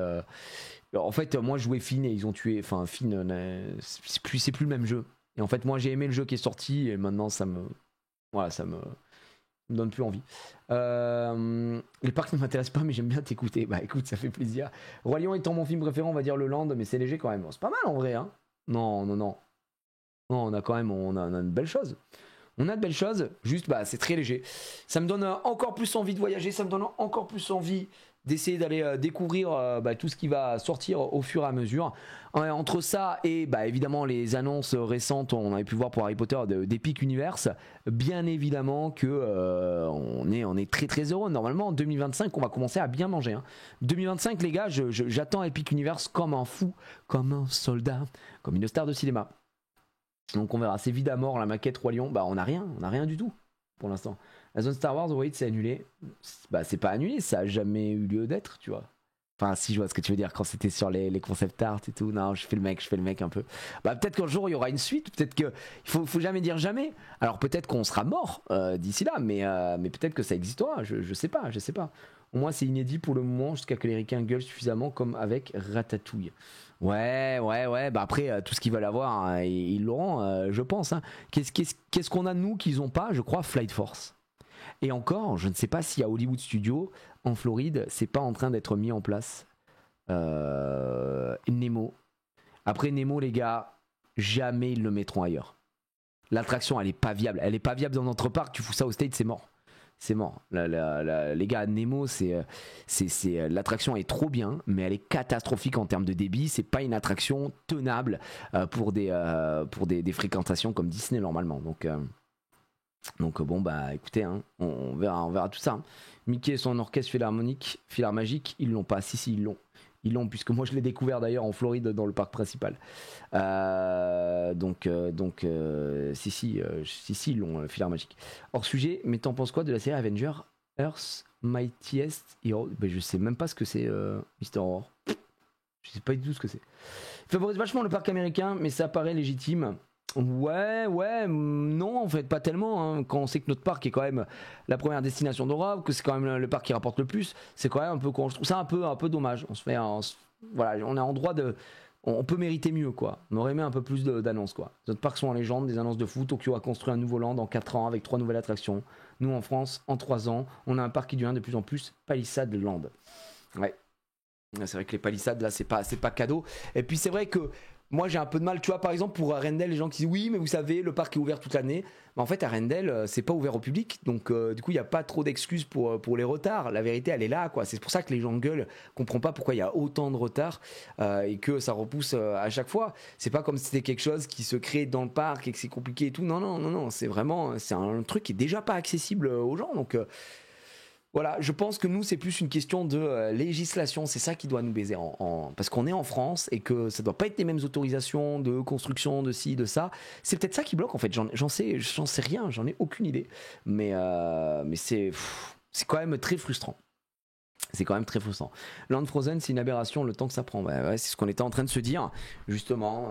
En fait, moi je jouais Finn et ils ont tué... Enfin, Finn, c'est plus le même jeu. Et en fait, moi j'ai aimé le jeu qui est sorti et maintenant ça me donne plus envie. Les parcs ne m'intéressent pas, mais j'aime bien t'écouter. Bah écoute, ça fait plaisir. Roi Lion étant mon film préféré, on va dire le Land, mais c'est léger quand même. C'est pas mal en vrai, hein. Non, on a une belle chose. On a de belles choses, juste c'est très léger. Ça me donne encore plus envie de voyager, ça me donne encore plus envie d'essayer d'aller découvrir tout ce qui va sortir au fur et à mesure. Entre ça et évidemment les annonces récentes, on avait pu voir pour Harry Potter d'Epic Universe, bien évidemment que on est très très heureux. Normalement en 2025 on va commencer à bien manger. 2025 les gars, j'attends Epic Universe comme un fou, comme un soldat, comme une star de cinéma. Donc on verra, c'est vide à mort la maquette Roi Lion, on n'a rien du tout pour l'instant. La zone Star Wars, wait, c'est annulé. C'est pas annulé, ça a jamais eu lieu d'être, tu vois. Enfin, si je vois ce que tu veux dire quand c'était sur les concept art et tout. Non, je fais le mec un peu. Peut-être qu'un jour il y aura une suite, peut-être que faut jamais dire jamais. Alors peut-être qu'on sera mort d'ici là, mais peut-être que ça existera, je sais pas. Au moins c'est inédit pour le moment jusqu'à que les ricains gueulent suffisamment comme avec Ratatouille. Ouais. Après, tout ce qu'ils veulent avoir, hein, ils l'auront, je pense. Hein. Qu'est-ce qu'on a de nous qu'ils n'ont pas? Je crois Flight Force. Et encore, je ne sais pas si à Hollywood Studios, en Floride, c'est pas en train d'être mis en place. Nemo. Après Nemo, les gars, jamais ils le mettront ailleurs. L'attraction, elle est pas viable. Elle est pas viable dans notre parc. Tu fous ça au States, c'est mort. C'est mort. Les gars, Nemo, l'attraction est trop bien, mais elle est catastrophique en termes de débit. C'est pas une attraction tenable pour des fréquentations comme Disney normalement. Donc bon, écoutez, hein, on verra tout ça. Hein. Mickey et son orchestre philharmagique, ils l'ont pas. Si, ils l'ont. Ils l'ont, puisque moi je l'ai découvert d'ailleurs en Floride dans le parc principal. Si, ils l'ont, Philharmagique. Hors sujet, mais t'en penses quoi de la série Avenger Earth's Mightiest Hero? Je sais même pas ce que c'est, Mister Horror. Je sais pas du tout ce que c'est. favorise vachement le parc américain, mais ça paraît légitime. Ouais, non, en fait, pas tellement. Hein. Quand on sait que notre parc est quand même la première destination d'Europe, que c'est quand même le parc qui rapporte le plus, c'est quand même un peu, je trouve ça un peu dommage. Voilà, on est en droit de, on peut mériter mieux, quoi. On aurait aimé un peu plus d'annonces, quoi. Notre parcs sont en légende, des annonces de fou. Tokyo a construit un nouveau land en 4 ans avec 3 nouvelles attractions. Nous, en France, en 3 ans, on a un parc qui devient de plus en plus Palisade Land. Ouais. C'est vrai que les palissades là c'est pas cadeau. Et puis c'est vrai que moi j'ai un peu de mal, tu vois, par exemple pour Arendelle, les gens qui disent oui mais vous savez le parc est ouvert toute l'année, mais en fait Arendelle c'est pas ouvert au public, donc du coup il n'y a pas trop d'excuses pour les retards. La vérité elle est là, quoi. C'est pour ça que les gens gueulent, comprends pas pourquoi il y a autant de retard et que ça repousse à chaque fois. C'est pas comme si c'était quelque chose qui se crée dans le parc et que c'est compliqué et tout. Non, c'est vraiment c'est un truc qui est déjà pas accessible aux gens, donc voilà, je pense que nous, c'est plus une question de législation. C'est ça qui doit nous baiser parce qu'on est en France et que ça doit pas être les mêmes autorisations de construction, de ci, de ça. C'est peut-être ça qui bloque, en fait. J'en sais rien, j'en ai aucune idée. Mais c'est quand même très frustrant. C'est quand même très frustrant. Land Frozen, c'est une aberration le temps que ça prend. Ouais, c'est ce qu'on était en train de se dire, justement.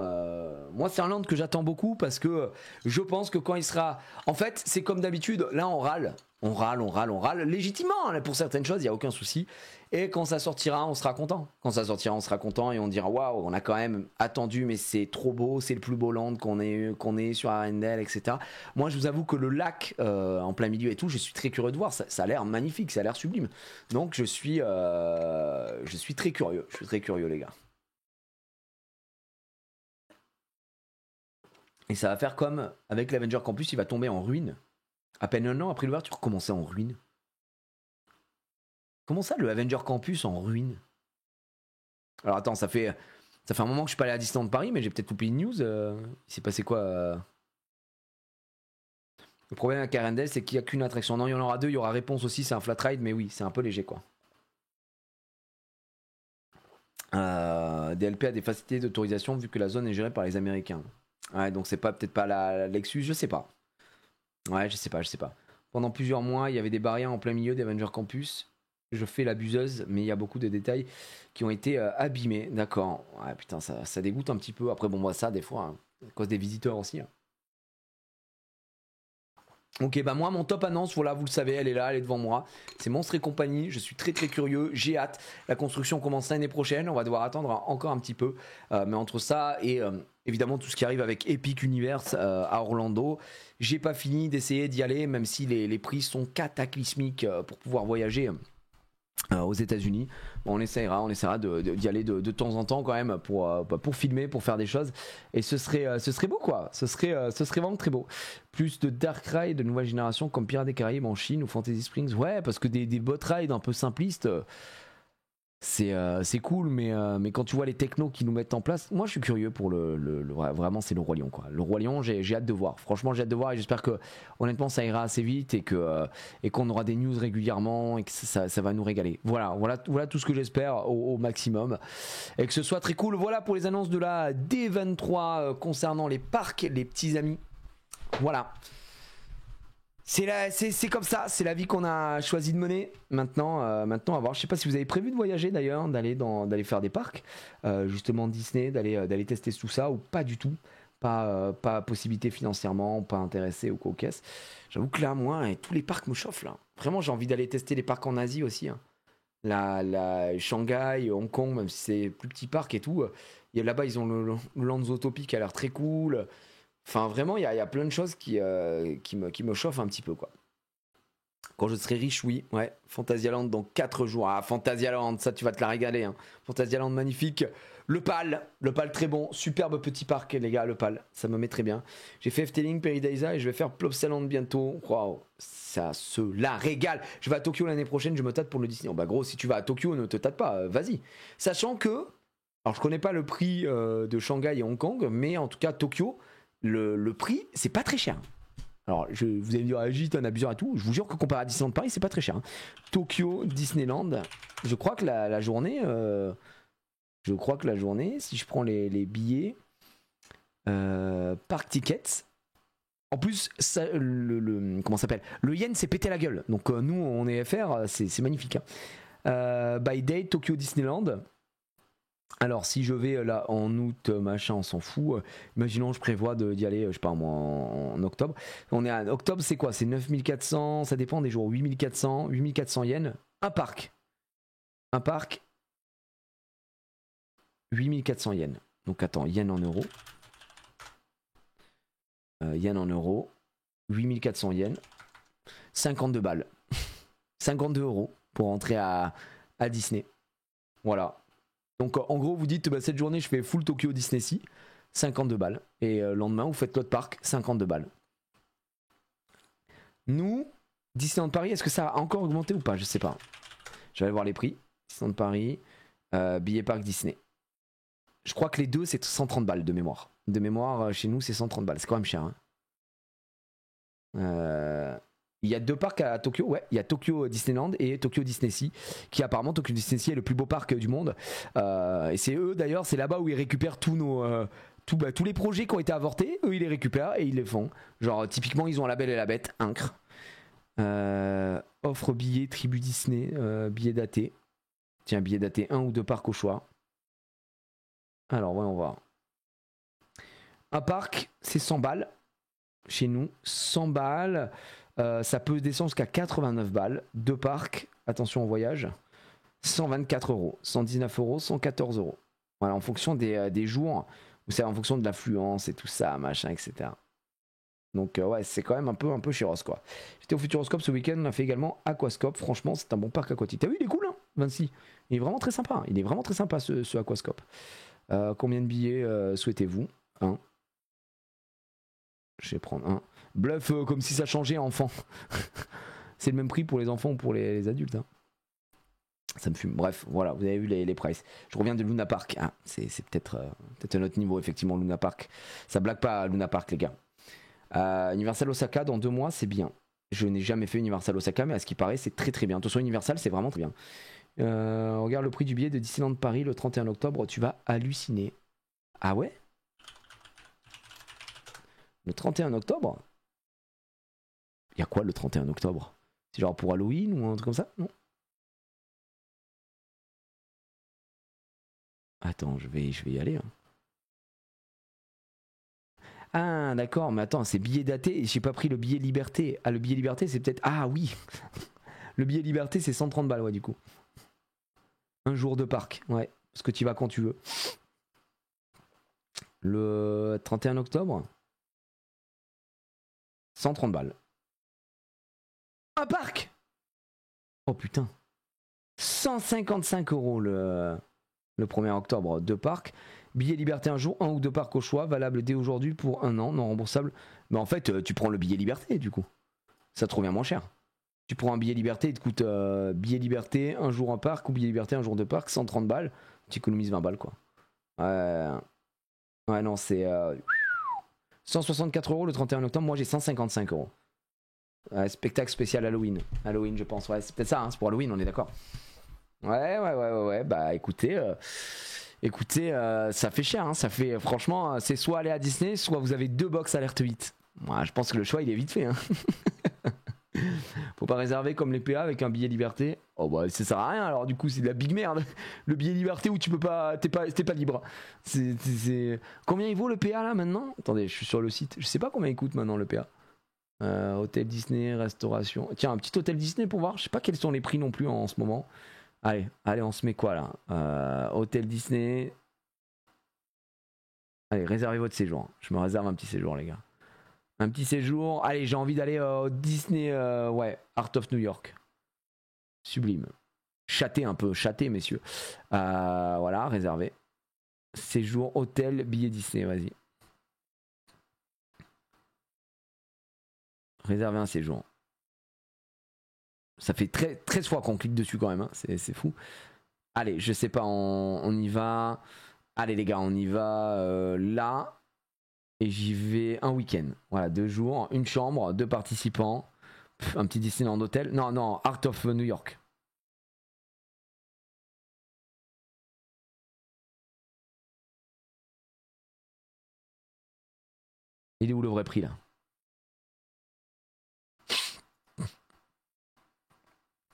Moi, c'est un land que j'attends beaucoup parce que je pense que quand il sera... En fait, c'est comme d'habitude, là, on râle. On râle. Légitimement, hein, pour certaines choses, il n'y a aucun souci. Et quand ça sortira, on sera content. Quand ça sortira, on sera content et on dira waouh, on a quand même attendu, mais c'est trop beau, c'est le plus beau land qu'on ait sur Arendelle, etc. Moi, je vous avoue que le lac en plein milieu et tout, je suis très curieux de voir. Ça a l'air magnifique, ça a l'air sublime. Donc, je suis très curieux. Je suis très curieux, les gars. Et ça va faire comme avec l'Avenger Campus, il va tomber en ruine. À peine un an après l'ouverture, commençait en ruine. Comment ça, le Avenger Campus en ruine? Alors attends, ça fait un moment que je suis pas allé à Disneyland Paris, mais j'ai peut-être loupé une news. Il s'est passé quoi Le problème avec Arendelle, c'est qu'il n'y a qu'une attraction. Non, il y en aura 2, il y aura réponse aussi, c'est un flat ride, mais oui, c'est un peu léger, quoi. DLP a des facilités d'autorisation vu que la zone est gérée par les Américains. Ouais, donc c'est peut-être pas l'excuse, je sais pas. Ouais, je sais pas. Pendant plusieurs mois, il y avait des barrières en plein milieu des Avenger Campus. Je fais l'abuseuse, mais il y a beaucoup de détails qui ont été abîmés. D'accord. Ouais, putain, ça dégoûte un petit peu. Après, bon, moi, ça, des fois, hein, à cause des visiteurs aussi. Hein. Ok, bah moi, mon top annonce, voilà, vous le savez, elle est là, elle est devant moi. C'est Monstres et compagnie. Je suis très, très curieux. J'ai hâte. La construction commence l'année prochaine. On va devoir attendre encore un petit peu. Mais entre ça et évidemment tout ce qui arrive avec Epic Universe à Orlando, j'ai pas fini d'essayer d'y aller, même si les prix sont cataclysmiques pour pouvoir voyager aux États-Unis. Bon, on essaiera d'y aller de temps en temps quand même pour filmer, pour faire des choses. Et ce serait beau, quoi. Ce serait vraiment très beau. Plus de dark ride de nouvelle génération comme Pirates des Caraïbes en Chine ou Fantasy Springs. Ouais, parce que des boat rides un peu simplistes. C'est cool, mais quand tu vois les technos qui nous mettent en place, moi je suis curieux pour vraiment c'est le Roi Lion, quoi. Le Roi Lion, j'ai hâte de voir. Franchement, j'ai hâte de voir et j'espère que honnêtement ça ira assez vite et qu'on aura des news régulièrement et que ça va nous régaler. Voilà tout ce que j'espère au maximum et que ce soit très cool. Voilà pour les annonces de la D23 concernant les parcs, les petits amis. Voilà. C'est comme ça, c'est la vie qu'on a choisi de mener. Maintenant, à voir. Je sais pas si vous avez prévu de voyager d'ailleurs, d'aller faire des parcs, justement Disney, d'aller tester tout ça ou pas du tout. Pas possibilité financièrement, pas intéressé ou quoi qu'est-ce. J'avoue que là, moi, et tous les parcs me chauffent là. Vraiment, j'ai envie d'aller tester les parcs en Asie aussi. Hein. La Shanghai, Hong Kong, même si c'est plus petit parc et tout. Là-bas, ils ont le Land Zootopia qui a l'air très cool. Enfin, vraiment, il y a plein de choses qui me chauffent un petit peu, quoi. Quand je serai riche, oui. Ouais, Fantasyland dans 4 jours. Ah, Fantasyland, ça, tu vas te la régaler. Hein. Fantasyland, magnifique. Le PAL très bon. Superbe petit parc, les gars, le PAL. Ça me met très bien. J'ai fait Efteling, Paradisa et je vais faire Plopsaland bientôt. Waouh, ça se la régale. Je vais à Tokyo l'année prochaine, je me tâte pour le Disney. Oh, bah, gros, si tu vas à Tokyo, ne te tâte pas. Vas-y. Sachant que, alors, je connais pas le prix de Shanghai et Hong Kong, mais en tout cas, Tokyo. Le prix, c'est pas très cher. Alors, vous allez me dire, t'es un abuseur et tout. Je vous jure que comparé à Disneyland Paris, c'est pas très cher. Hein. Tokyo, Disneyland, je crois que la journée, si je prends les billets, Park Tickets, en plus, ça, comment ça s'appelle ? Le yen s'est pété la gueule. Donc, nous, on est FR, c'est magnifique. Hein. By Day, Tokyo, Disneyland. Alors si je vais là en août, machin, on s'en fout. Imaginons je prévois d'y aller, je sais pas moi, en octobre. On est en octobre, c'est quoi? C'est 9400, ça dépend des jours. 8400 yens. Un parc. Un parc. 8400 yens. Donc attends, yens en euros. Yens en euros. 8400 yens. 52 balles. 52 euros pour rentrer à Disney. Voilà. Donc en gros, vous dites, bah, cette journée, je fais full Tokyo Disney Sea, 52 balles. Et le lendemain, vous faites l'autre parc, 52 balles. Nous, Disneyland Paris, est-ce que ça a encore augmenté ou pas? Je sais pas. Je vais aller voir les prix. Disneyland Paris, billet parc Disney. Je crois que les deux, c'est 130 balles de mémoire. De mémoire, chez nous, c'est 130 balles. C'est quand même cher. Hein. Il y a deux parcs à Tokyo, ouais. Il y a Tokyo Disneyland et Tokyo Disney Sea, qui apparemment, Tokyo Disney Sea est le plus beau parc du monde. Et c'est eux d'ailleurs, c'est là-bas où ils récupèrent tous les projets qui ont été avortés. Eux, ils les récupèrent et ils les font. Genre, typiquement, ils ont La Belle et la Bête, Incre. Offre billet, tribu Disney, billet daté. Tiens, billet daté 1 ou 2 parcs au choix. Alors, voyons voir. Un parc, c'est 100 balles. Chez nous, 100 balles. Ça peut descendre jusqu'à 89 balles. Deux parcs, attention au voyage, 124 euros, 119 euros, 114 euros. Voilà, en fonction des jours, ou c'est en fonction de l'affluence et tout ça, machin, etc. Donc ouais, c'est quand même un peu chéros quoi. J'étais au Futuroscope ce week-end, on a fait également Aquascope. Franchement, c'est un bon parc aquatique. T'as vu, il est cool, hein, Vinci. Il est vraiment très sympa. Il est vraiment très sympa ce Aquascope. Combien de billets souhaitez-vous? Un. Je vais prendre un. Bluff comme si ça changeait enfant. C'est le même prix pour les enfants ou pour les adultes. Hein. Ça me fume. Bref, voilà, vous avez vu les prices. Je reviens de Luna Park. Ah, c'est peut-être un autre niveau, effectivement, Luna Park. Ça blague pas Luna Park, les gars. Universal Osaka, dans 2 mois, c'est bien. Je n'ai jamais fait Universal Osaka, mais à ce qui paraît, c'est très très bien. Attention, Universal, c'est vraiment très bien. Regarde le prix du billet de Disneyland Paris le 31 octobre, tu vas halluciner. Ah ouais? Le 31 octobre? Il y a quoi le 31 octobre? C'est genre pour Halloween ou un truc comme ça? Non? Attends, je vais y aller. Hein. Ah d'accord, mais attends, c'est billet daté et j'ai pas pris le billet liberté. Ah, le billet liberté, c'est peut-être... Ah oui. Le billet liberté, c'est 130 balles, ouais, du coup. Un jour de parc, ouais. Parce que tu vas quand tu veux. Le 31 octobre, 130 balles. Un parc! Oh putain. 155 euros le 1er octobre, 2 parcs. Billet liberté un jour, 1 ou 2 parcs au choix, valable dès aujourd'hui pour 1 an, non remboursable. Mais en fait, tu prends le billet liberté du coup. Ça te revient moins cher. Tu prends un billet liberté, il te coûte billet liberté, un jour un parc ou billet liberté, un jour de parc, 130 balles. Tu économises 20 balles quoi. Ouais, non, c'est 164 euros le 31 octobre. Moi j'ai 155 euros. Spectacle spécial Halloween. Halloween, je pense. Ouais, c'est peut-être ça, hein, c'est pour Halloween, on est d'accord. Ouais. Bah écoutez, ça fait cher. Hein, ça fait, franchement, c'est soit aller à Disney, soit vous avez 2 box alerte 8. Moi, je pense que le choix, il est vite fait. Hein. Faut pas réserver comme les PA avec un billet liberté. Oh bah ça sert à rien alors du coup c'est de la big merde. Le billet liberté où tu peux pas, t'es pas libre. Combien il vaut le PA là maintenant? Attendez, je suis sur le site. Je sais pas combien il coûte maintenant le PA. Hôtel Disney, restauration. Tiens, un petit hôtel Disney pour voir. Je sais pas quels sont les prix non plus en ce moment. Allez, on se met quoi là? Hôtel Disney. Allez, réservez votre séjour. Je me réserve un petit séjour les gars. Un petit séjour. Allez, j'ai envie d'aller au Disney, Art of New York. Sublime. Châté un peu, châté messieurs. Voilà, réservé. Séjour, hôtel, billet Disney, vas-y. Réserver un séjour. Ça fait 13 fois qu'on clique dessus quand même, hein. C'est fou. Allez, je sais pas, on y va. Allez les gars, on y va là. Et j'y vais un week-end. Voilà, 2 jours, une chambre, 2 participants. Un petit Disneyland hôtel. Non, Art of New York. Il est où le vrai prix là?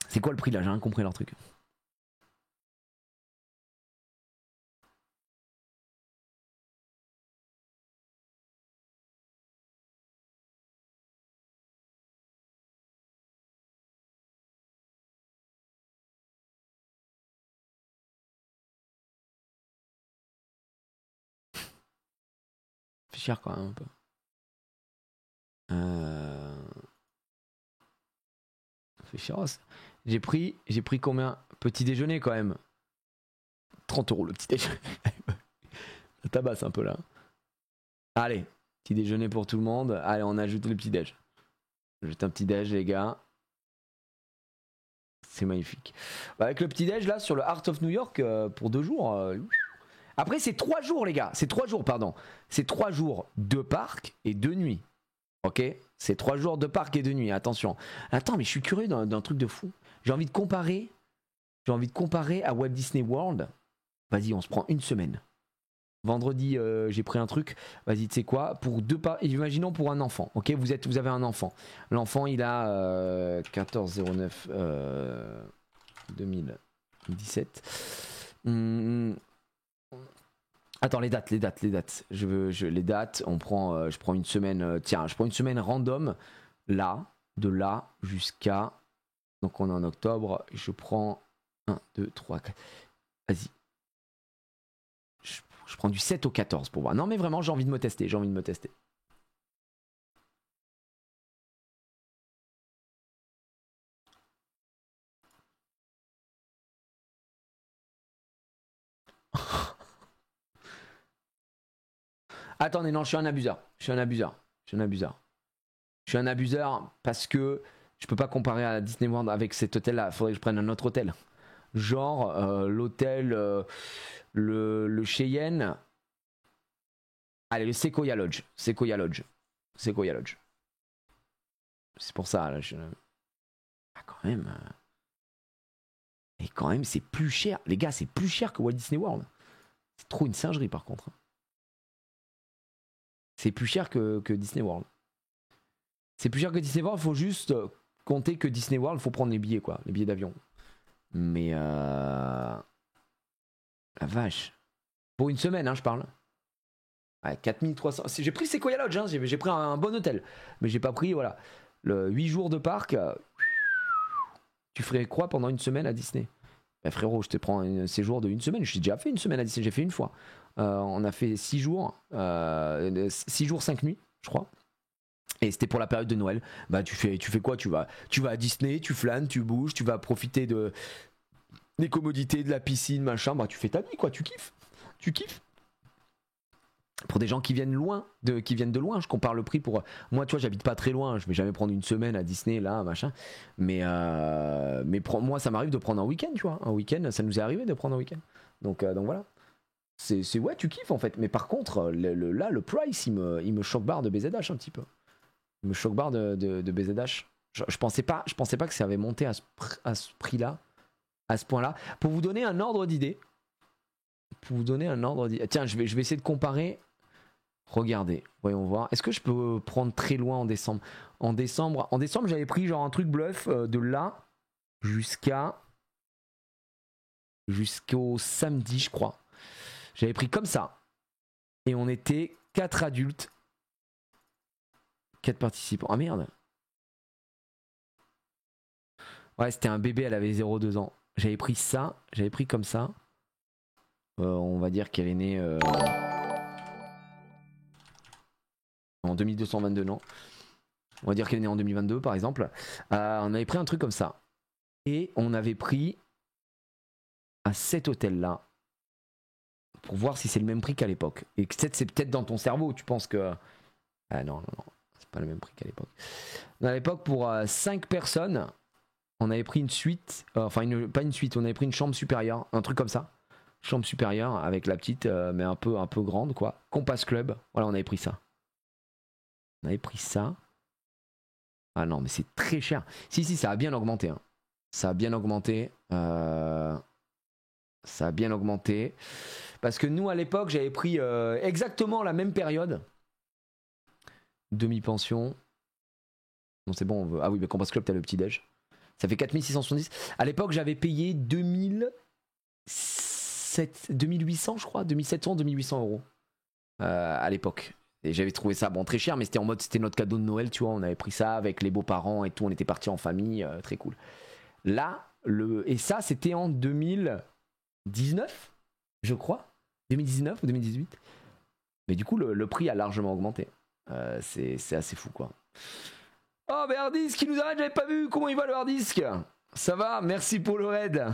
C'est quoi le prix là? J'ai rien compris leur truc. cher quand même un peu. Ça fait cher. J'ai pris combien? Petit déjeuner quand même. 30 € le petit déjeuner. Ça tabasse un peu là. Allez, petit déjeuner pour tout le monde. Allez, on ajoute le petit déj. Ajoute un petit déj les gars. C'est magnifique. Avec le petit déj là sur le Art of New York pour 2 jours. Après c'est 3 jours les gars. C'est 3 jours pardon. C'est 3 jours de parc et 2 nuits. Ok, c'est 3 jours de parc et de nuit, attention. Attends, mais je suis curieux d'un truc de fou. J'ai envie de comparer à Walt Disney World. Vas-y, on se prend une semaine. Vendredi, j'ai pris un truc. Vas-y, tu sais quoi? Pour 2 pas, imaginons pour un enfant. Ok, vous avez un enfant. L'enfant, il a 14,09 2017. Attends, les dates. Les dates, je prends une semaine, je prends une semaine random, de là jusqu'à, donc on est en octobre, je prends 1, 2, 3, 4, vas-y. Je prends du 7 au 14 pour voir. Non mais vraiment, j'ai envie de me tester, Attendez, non, je suis un abuseur parce que je peux pas comparer à Disney World avec cet hôtel là, il faudrait que je prenne un autre hôtel. Genre l'hôtel, le Cheyenne. Allez, le Sequoia Lodge. C'est pour ça, là, ah, quand même. Et quand même, c'est plus cher. Les gars, c'est plus cher que Walt Disney World. C'est trop une singerie, par contre. C'est plus cher que Disney World. C'est plus cher que Disney World, il faut juste compter que Disney World, il faut prendre les billets, quoi. Les billets d'avion. Mais la vache. Pour une semaine, hein, je parle. Ouais, 4300. J'ai pris Sequoia Lodge, hein, j'ai pris un bon hôtel. Mais j'ai pas pris, voilà. Le 8 jours de parc. Tu ferais quoi pendant une semaine à Disney? Bah, frérot, je te prends un séjour de une semaine. J'ai déjà fait une semaine à Disney, j'ai fait une fois. On a fait 6 jours. 6 jours, 5 nuits, je crois. Et c'était pour la période de Noël. Bah tu fais quoi? Tu vas à Disney, tu flânes, tu bouges, tu vas profiter des commodités, de la piscine, machin. Bah tu fais ta vie, quoi, tu kiffes. Pour des gens qui viennent de loin, je compare le prix pour moi, tu vois, j'habite pas très loin, je vais jamais prendre une semaine à Disney là, machin. Mais moi ça m'arrive de prendre un week-end, tu vois. Un week-end, ça nous est arrivé de prendre un week-end. Donc voilà. C'est ouais, tu kiffes en fait. Mais par contre, le price, il me choque barre de BZH un petit peu. Il me choque barre de BZH. Je pensais pas que ça avait monté à ce prix-là, à ce point-là. Pour vous donner un ordre d'idée. Tiens, je vais essayer de comparer. Regardez, voyons voir. Est-ce que je peux prendre très loin en décembre? En décembre, j'avais pris genre un truc bluff de là jusqu'au samedi, je crois. J'avais pris comme ça. Et on était 4 adultes. 4 participants. Ah merde. Ouais, c'était un bébé, elle avait 0,2 ans. J'avais pris comme ça. On va dire qu'elle est née en 2222, non. On va dire qu'elle est née en 2022, par exemple. On avait pris un truc comme ça. Et on avait pris à cet hôtel-là pour voir si c'est le même prix qu'à l'époque. Et c'est peut-être dans ton cerveau, tu penses que... Ah non, c'est pas le même prix qu'à l'époque. À l'époque, pour 5 personnes, on avait pris une suite, pas une suite, on avait pris une chambre supérieure, un truc comme ça. Chambre supérieure avec la petite, mais un peu grande, quoi. Compass Club, voilà, on avait pris ça. Ah non, mais c'est très cher. Si, ça a bien augmenté. Hein. Ça a bien augmenté. Parce que nous, à l'époque, j'avais pris exactement la même période. Demi-pension. Non, c'est bon. Ah oui, mais Compass Club, t'as le petit-déj. Ça fait 4670. À l'époque, j'avais payé 2800, je crois. 2700, 2800 euros. À l'époque. Et j'avais trouvé ça très cher, mais c'était notre cadeau de Noël, tu vois. On avait pris ça avec les beaux-parents et tout. On était partis en famille. Très cool. Là, et ça, c'était en 2019, je crois. 2019 ou 2018. Mais du coup, le prix a largement augmenté. C'est assez fou, quoi. Oh, mais Hardisk, qui nous arrête, j'avais pas vu. Comment il va, le Hardisk? Ça va, merci pour le raid.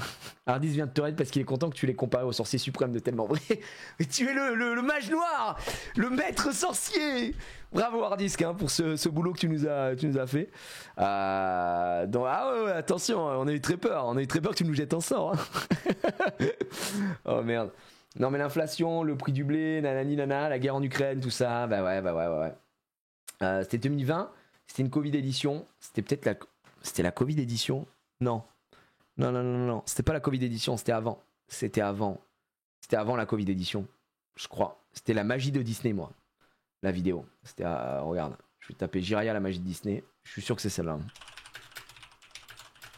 Hardisk vient de te raid parce qu'il est content que tu l'aies comparé au sorcier suprême de Tellement Vrai. Mais tu es le mage noir, le maître sorcier. Bravo Hardisk hein, pour ce boulot que tu nous as fait. Donc, ouais, attention, on a eu très peur. On a eu très peur que tu nous jettes un sort. Hein. Oh merde. Non mais l'inflation, le prix du blé, nanani nana, la guerre en Ukraine, tout ça, bah ouais. C'était 2020, c'était une Covid édition, c'était la Covid édition. Non, c'était pas la Covid édition, c'était avant la Covid édition, je crois. C'était la magie de Disney, moi, la vidéo. C'était, regarde, je vais taper Jiraya la magie de Disney, je suis sûr que c'est celle-là.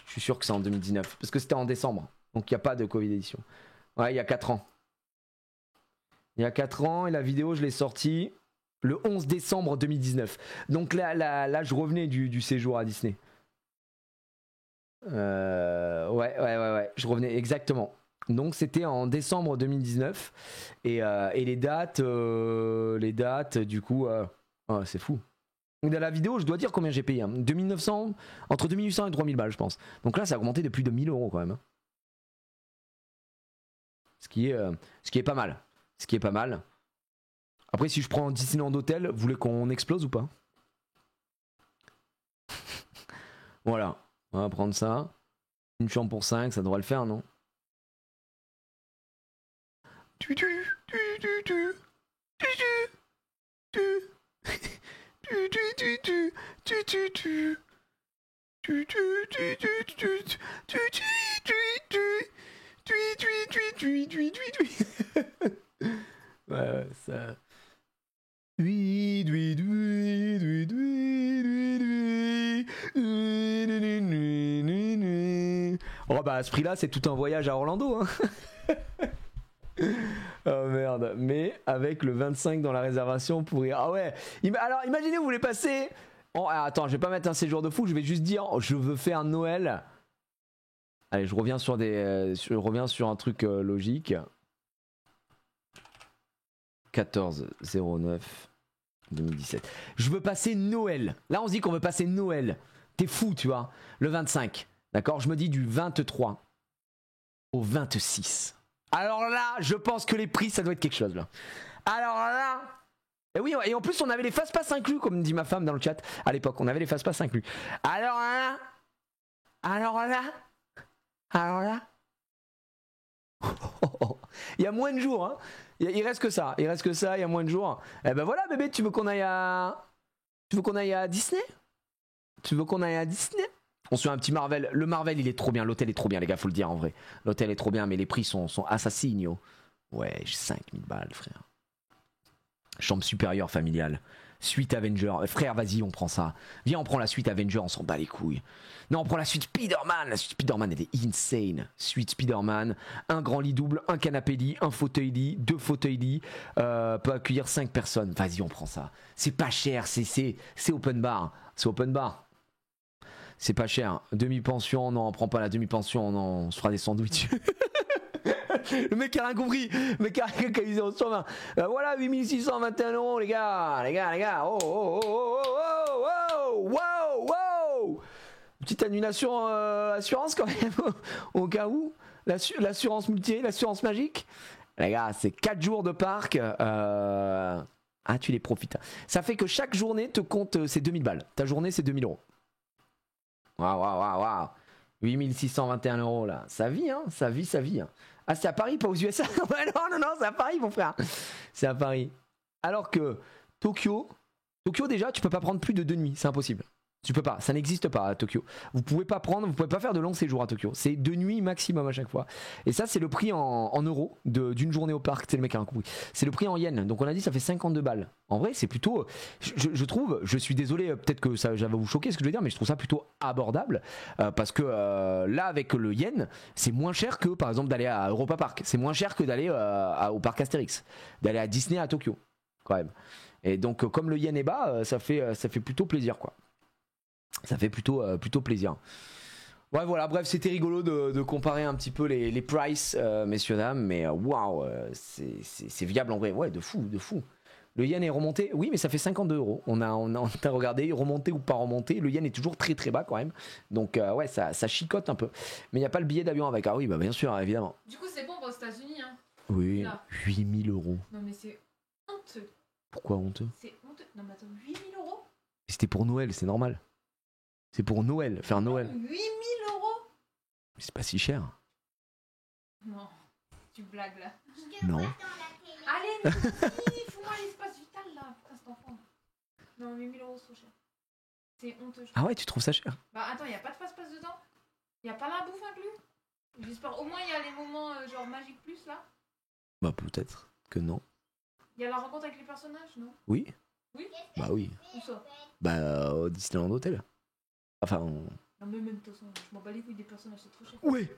Je suis sûr que c'est en 2019, parce que c'était en décembre, donc il n'y a pas de Covid édition. Ouais, il y a 4 ans. Il y a 4 ans, et la vidéo, je l'ai sortie le 11 décembre 2019. Donc là je revenais du séjour à Disney. Ouais, je revenais exactement. Donc c'était en décembre 2019. Et les dates, du coup, oh, c'est fou. Donc dans la vidéo, je dois dire combien j'ai payé. Hein. 2900, entre 2800 et 3000 balles, je pense. Donc là, ça a augmenté de plus de 1000 euros quand même. Ce qui est pas mal. Après, si je prends Disneyland Hotel, vous voulez qu'on explose ou pas? Voilà, on va prendre ça. Une chambre pour 5, ça devrait le faire, non? Ouais, ça. Oh bah à ce prix-là, c'est tout un voyage à Orlando. Hein. Oh merde, mais avec le 25 dans la réservation pour y... Ah ouais. Alors imaginez vous voulez passer. Oh, attends, je vais pas mettre un séjour de fou, je vais juste dire je veux faire Noël. Allez, je reviens sur un truc logique. 14/09/2017. Je veux passer Noël. Là, on se dit qu'on veut passer Noël. T'es fou, tu vois. Le 25. D'accord? Je me dis du 23 au 26. Alors là, je pense que les prix, ça doit être quelque chose, là. Alors là... Et oui, et en plus, on avait les fast-pass inclus, comme dit ma femme dans le chat. À l'époque, on avait les fast-pass inclus. Alors là... Il y a moins de jours, hein. Il reste que ça, il y a moins de jours. Eh ben voilà bébé, tu veux qu'on aille à Disney? On se fait un petit Marvel. Le Marvel il est trop bien, l'hôtel est trop bien les gars, faut le dire en vrai. L'hôtel est trop bien mais les prix sont assassinios. Ouais, 5000 balles frère. Chambre supérieure familiale. Suite Avenger. Frère, vas-y, on prend ça. Viens, on prend la suite Avenger, on s'en bat les couilles. Non, on prend la suite Spider-Man. La suite Spider-Man, elle est insane. Suite Spider-Man, un grand lit double, un canapé lit, un fauteuil lit, 2 fauteuils lit. Peut accueillir 5 personnes. Vas-y, on prend ça. C'est pas cher, c'est open bar. C'est open bar. C'est pas cher. Demi-pension, non, on prend pas la demi-pension, non, on se fera des sandwichs. Le mec a rien compris. Le mec a rien qu'à 0 sur 20. Voilà, 8621 euros, les gars. Oh. Petite annulation assurance quand même. Au cas où. L'assurance multi, l'assurance magique. Les gars, c'est 4 jours de parc. Ah, tu les profites. Ça fait que chaque journée te compte, c'est 2000 balles. Ta journée, c'est 2000 euros. Waouh. 8621 euros là. Ça vit, hein. Ça vit. Hein. Ah, c'est à Paris, pas aux USA. Non, c'est à Paris, mon frère. C'est à Paris. Alors que Tokyo, déjà, tu peux pas prendre plus de 2 nuits. C'est impossible. Tu peux pas. Ça n'existe pas à Tokyo. Vous pouvez pas faire de longs séjours à Tokyo. C'est 2 nuits maximum à chaque fois. Et ça, c'est le prix en euros d'une journée au parc. C'est le mec qui a compris. C'est le prix en yens. Donc on a dit ça fait 52 balles. En vrai, c'est plutôt. Je trouve. Je suis désolé. Peut-être que ça va vous choquer ce que je veux dire, mais je trouve ça plutôt abordable parce que là, avec le yen, c'est moins cher que par exemple d'aller à Europa Park. C'est moins cher que d'aller au parc Astérix, d'aller à Disney à Tokyo, quand même. Et donc, comme le yen est bas, ça fait plutôt plaisir, quoi. Ça fait plutôt plaisir. Ouais, voilà, bref, c'était rigolo de comparer un petit peu les prices, messieurs dames, mais waouh, c'est viable en vrai, ouais, de fou. Le yen est remonté, oui, mais ça fait 52 €. On a regardé, remonté ou pas remonté. Le yen est toujours très très bas quand même. Donc, ouais, ça chicote un peu. Mais il n'y a pas le billet d'avion avec. Ah oui, bah bien sûr, évidemment. Du coup, c'est bon aux États-Unis. Hein. Oui, Là. 8 000 €. Non, mais c'est honteux. Pourquoi honteux? C'est honteux. Non, mais attends, 8 000 €? C'était pour Noël, c'est normal. C'est pour Noël, faire Noël. 8 000 €? Mais c'est pas si cher. Non, tu blagues là. Non. Allez, mais fous-moi l'espace vital là, putain, cet enfant. Non, 8 000 €, c'est trop cher. C'est honteux. Ah ouais, tu trouves ça cher? Bah attends, y a pas de passe-passe dedans? Y a pas la bouffe inclus? J'espère, au moins y a les moments genre Magic Plus là? Bah peut-être que non. Y a la rencontre avec les personnages, non? Oui? Oui? Bah oui. Où ça? Bah au Disneyland Hotel. Enfin, Non mais même de toute façon, je m'en bats les couilles des personnages, c'est trop cher. ouais.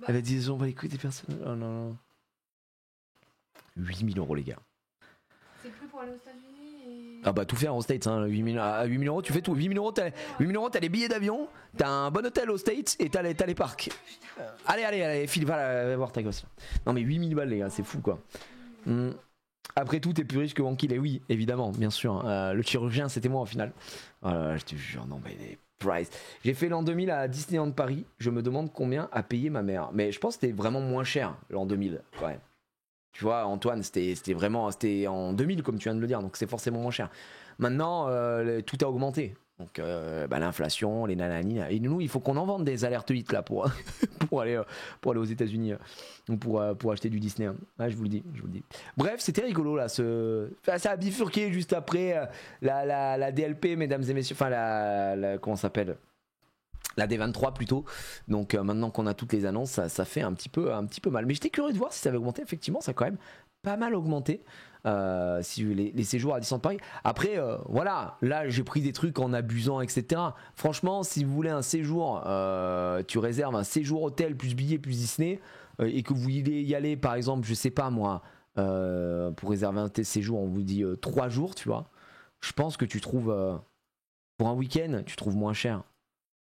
Bah. Elle a dit on va les couilles des personnes. Oh non, non. 8 000 € les gars. C'est plus pour aller aux États-Unis et... Ah bah tout faire aux States, hein. 8 000 € tu fais tout. 8 000 €, t'as les billets d'avion, t'as un bon hôtel aux States et t'as les parcs. Allez, file, va voir ta gosse. Non mais 8 000 balles les gars, c'est fou quoi. Après tout, t'es plus riche que Wankill, et oui, évidemment, bien sûr. Le chirurgien, c'était moi au final. Je te jure, non mais les prices. J'ai fait l'an 2000 à Disneyland Paris. Je me demande combien a payé ma mère. Mais je pense que c'était vraiment moins cher l'an 2000 quand même. Tu vois, Antoine, c'était en 2000 comme tu viens de le dire, donc c'est forcément moins cher. Maintenant, tout a augmenté. Donc l'inflation, les nanani. Et nous, il faut qu'on en vende des alertes 8 là pour aller aux États-Unis pour acheter du Disney. Ouais, je vous le dis. Bref, c'était rigolo là. Ça a bifurqué juste après la DLP, mesdames et messieurs. Enfin, comment ça s'appelle? La D23 plutôt. Donc maintenant qu'on a toutes les annonces, ça fait un petit peu mal. Mais j'étais curieux de voir si ça avait augmenté. Effectivement, ça a quand même pas mal augmenté. Si les séjours à Disneyland Paris. Après, voilà, là j'ai pris des trucs en abusant, etc. Franchement, si vous voulez un séjour, tu réserves un séjour hôtel plus billet plus Disney et que vous voulez y aller, par exemple, je sais pas moi, pour réserver un séjour, on vous dit 3 jours, tu vois. Je pense que tu trouves pour un week-end, tu trouves moins cher.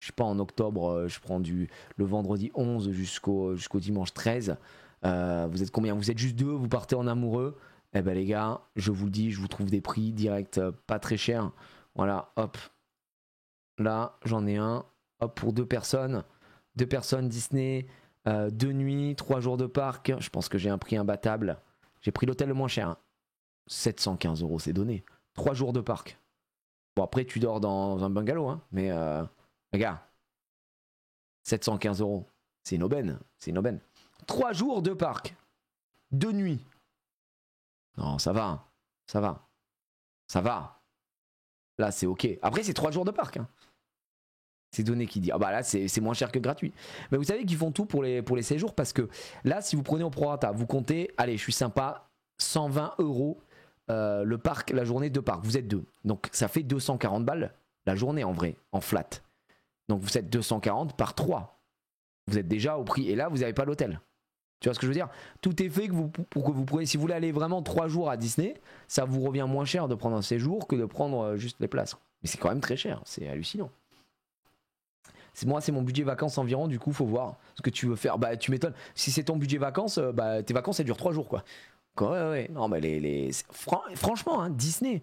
Je sais pas, en octobre, je prends le vendredi 11 jusqu'au dimanche 13. Vous êtes combien? Vous êtes juste 2, vous partez en amoureux. Eh ben les gars, je vous le dis, je vous trouve des prix directs pas très chers. Voilà, hop. Là, j'en ai un. Hop, pour 2 personnes. 2 personnes Disney, 2 nuits, 3 jours de parc. Je pense que j'ai un prix imbattable. J'ai pris l'hôtel le moins cher. Hein. 715 €, c'est donné. 3 jours de parc. Bon, après, tu dors dans un bungalow, hein. Mais, les gars, 715 €. C'est une aubaine. 3 jours de parc. 2 nuits. Non, ça va. Là, c'est ok. Après, c'est 3 jours de parc. Hein. C'est donné qui dit. Ah bah là, c'est moins cher que gratuit. Mais vous savez qu'ils font tout pour les séjours parce que là, si vous prenez au prorata, vous comptez, allez, je suis sympa, 120 € le parc, la journée de parc. Vous êtes 2. Donc, ça fait 240 balles la journée en vrai, en flat. Donc, vous êtes 240 par 3. Vous êtes déjà au prix. Et là, vous n'avez pas l'hôtel. Tu vois ce que je veux dire? Tout est fait pour que vous preniez. Si vous voulez aller vraiment 3 jours à Disney, ça vous revient moins cher de prendre un séjour que de prendre juste les places. Mais c'est quand même très cher, c'est hallucinant. C'est mon budget vacances environ, du coup, faut voir ce que tu veux faire. Bah, tu m'étonnes. Si c'est ton budget vacances, tes vacances, elles durent 3 jours, quoi. Ouais. Non, mais franchement, hein, Disney,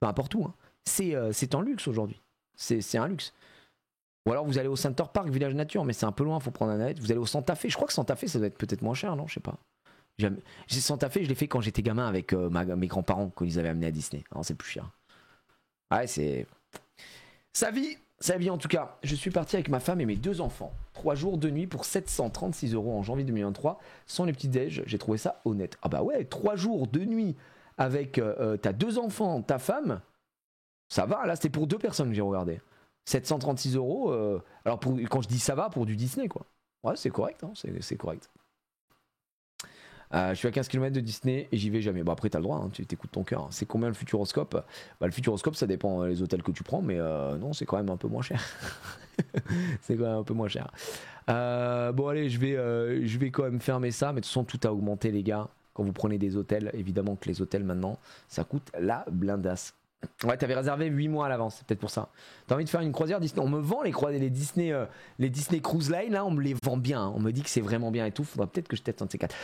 peu importe où, hein, c'est un luxe aujourd'hui. C'est un luxe. Ou alors vous allez au Center Park, Village Nature, mais c'est un peu loin, faut prendre un navette. Vous allez au Santa Fe, je crois que Santa Fe ça doit être peut-être moins cher, non? Je sais pas. Santa Fe, je l'ai fait quand j'étais gamin avec mes grands-parents, quand ils avaient amené à Disney. Non, c'est plus cher. Ouais, c'est. Sa vie en tout cas. Je suis parti avec ma femme et mes 2 enfants. 3 jours, 2 nuits pour 736 € en janvier 2023, sans les petits déj. J'ai trouvé ça honnête. Ah bah ouais, 3 jours, 2 nuits avec t'as 2 enfants, ta femme. Ça va, là c'était pour 2 personnes que j'ai regardé. 736 €. Alors quand je dis ça va, pour du Disney quoi. Ouais, c'est correct, hein, c'est correct. Je suis à 15 km de Disney et j'y vais jamais. Bon après t'as le droit, hein, tu t'écoutes ton cœur. C'est combien le Futuroscope? Bah le Futuroscope ça dépend les hôtels que tu prends, mais non c'est quand même un peu moins cher. C'est quand même un peu moins cher. Bon allez, je vais quand même fermer ça, mais de toute façon tout a augmenté les gars. Quand vous prenez des hôtels, évidemment que les hôtels maintenant, ça coûte la blindasse. Ouais, t'avais réservé 8 mois à l'avance, c'est peut-être pour ça. T'as envie de faire une croisière Disney? On me vend les Disney Cruise Line, là, on me les vend bien. On me dit que c'est vraiment bien et tout. Faudra peut-être que je teste un de ces 4.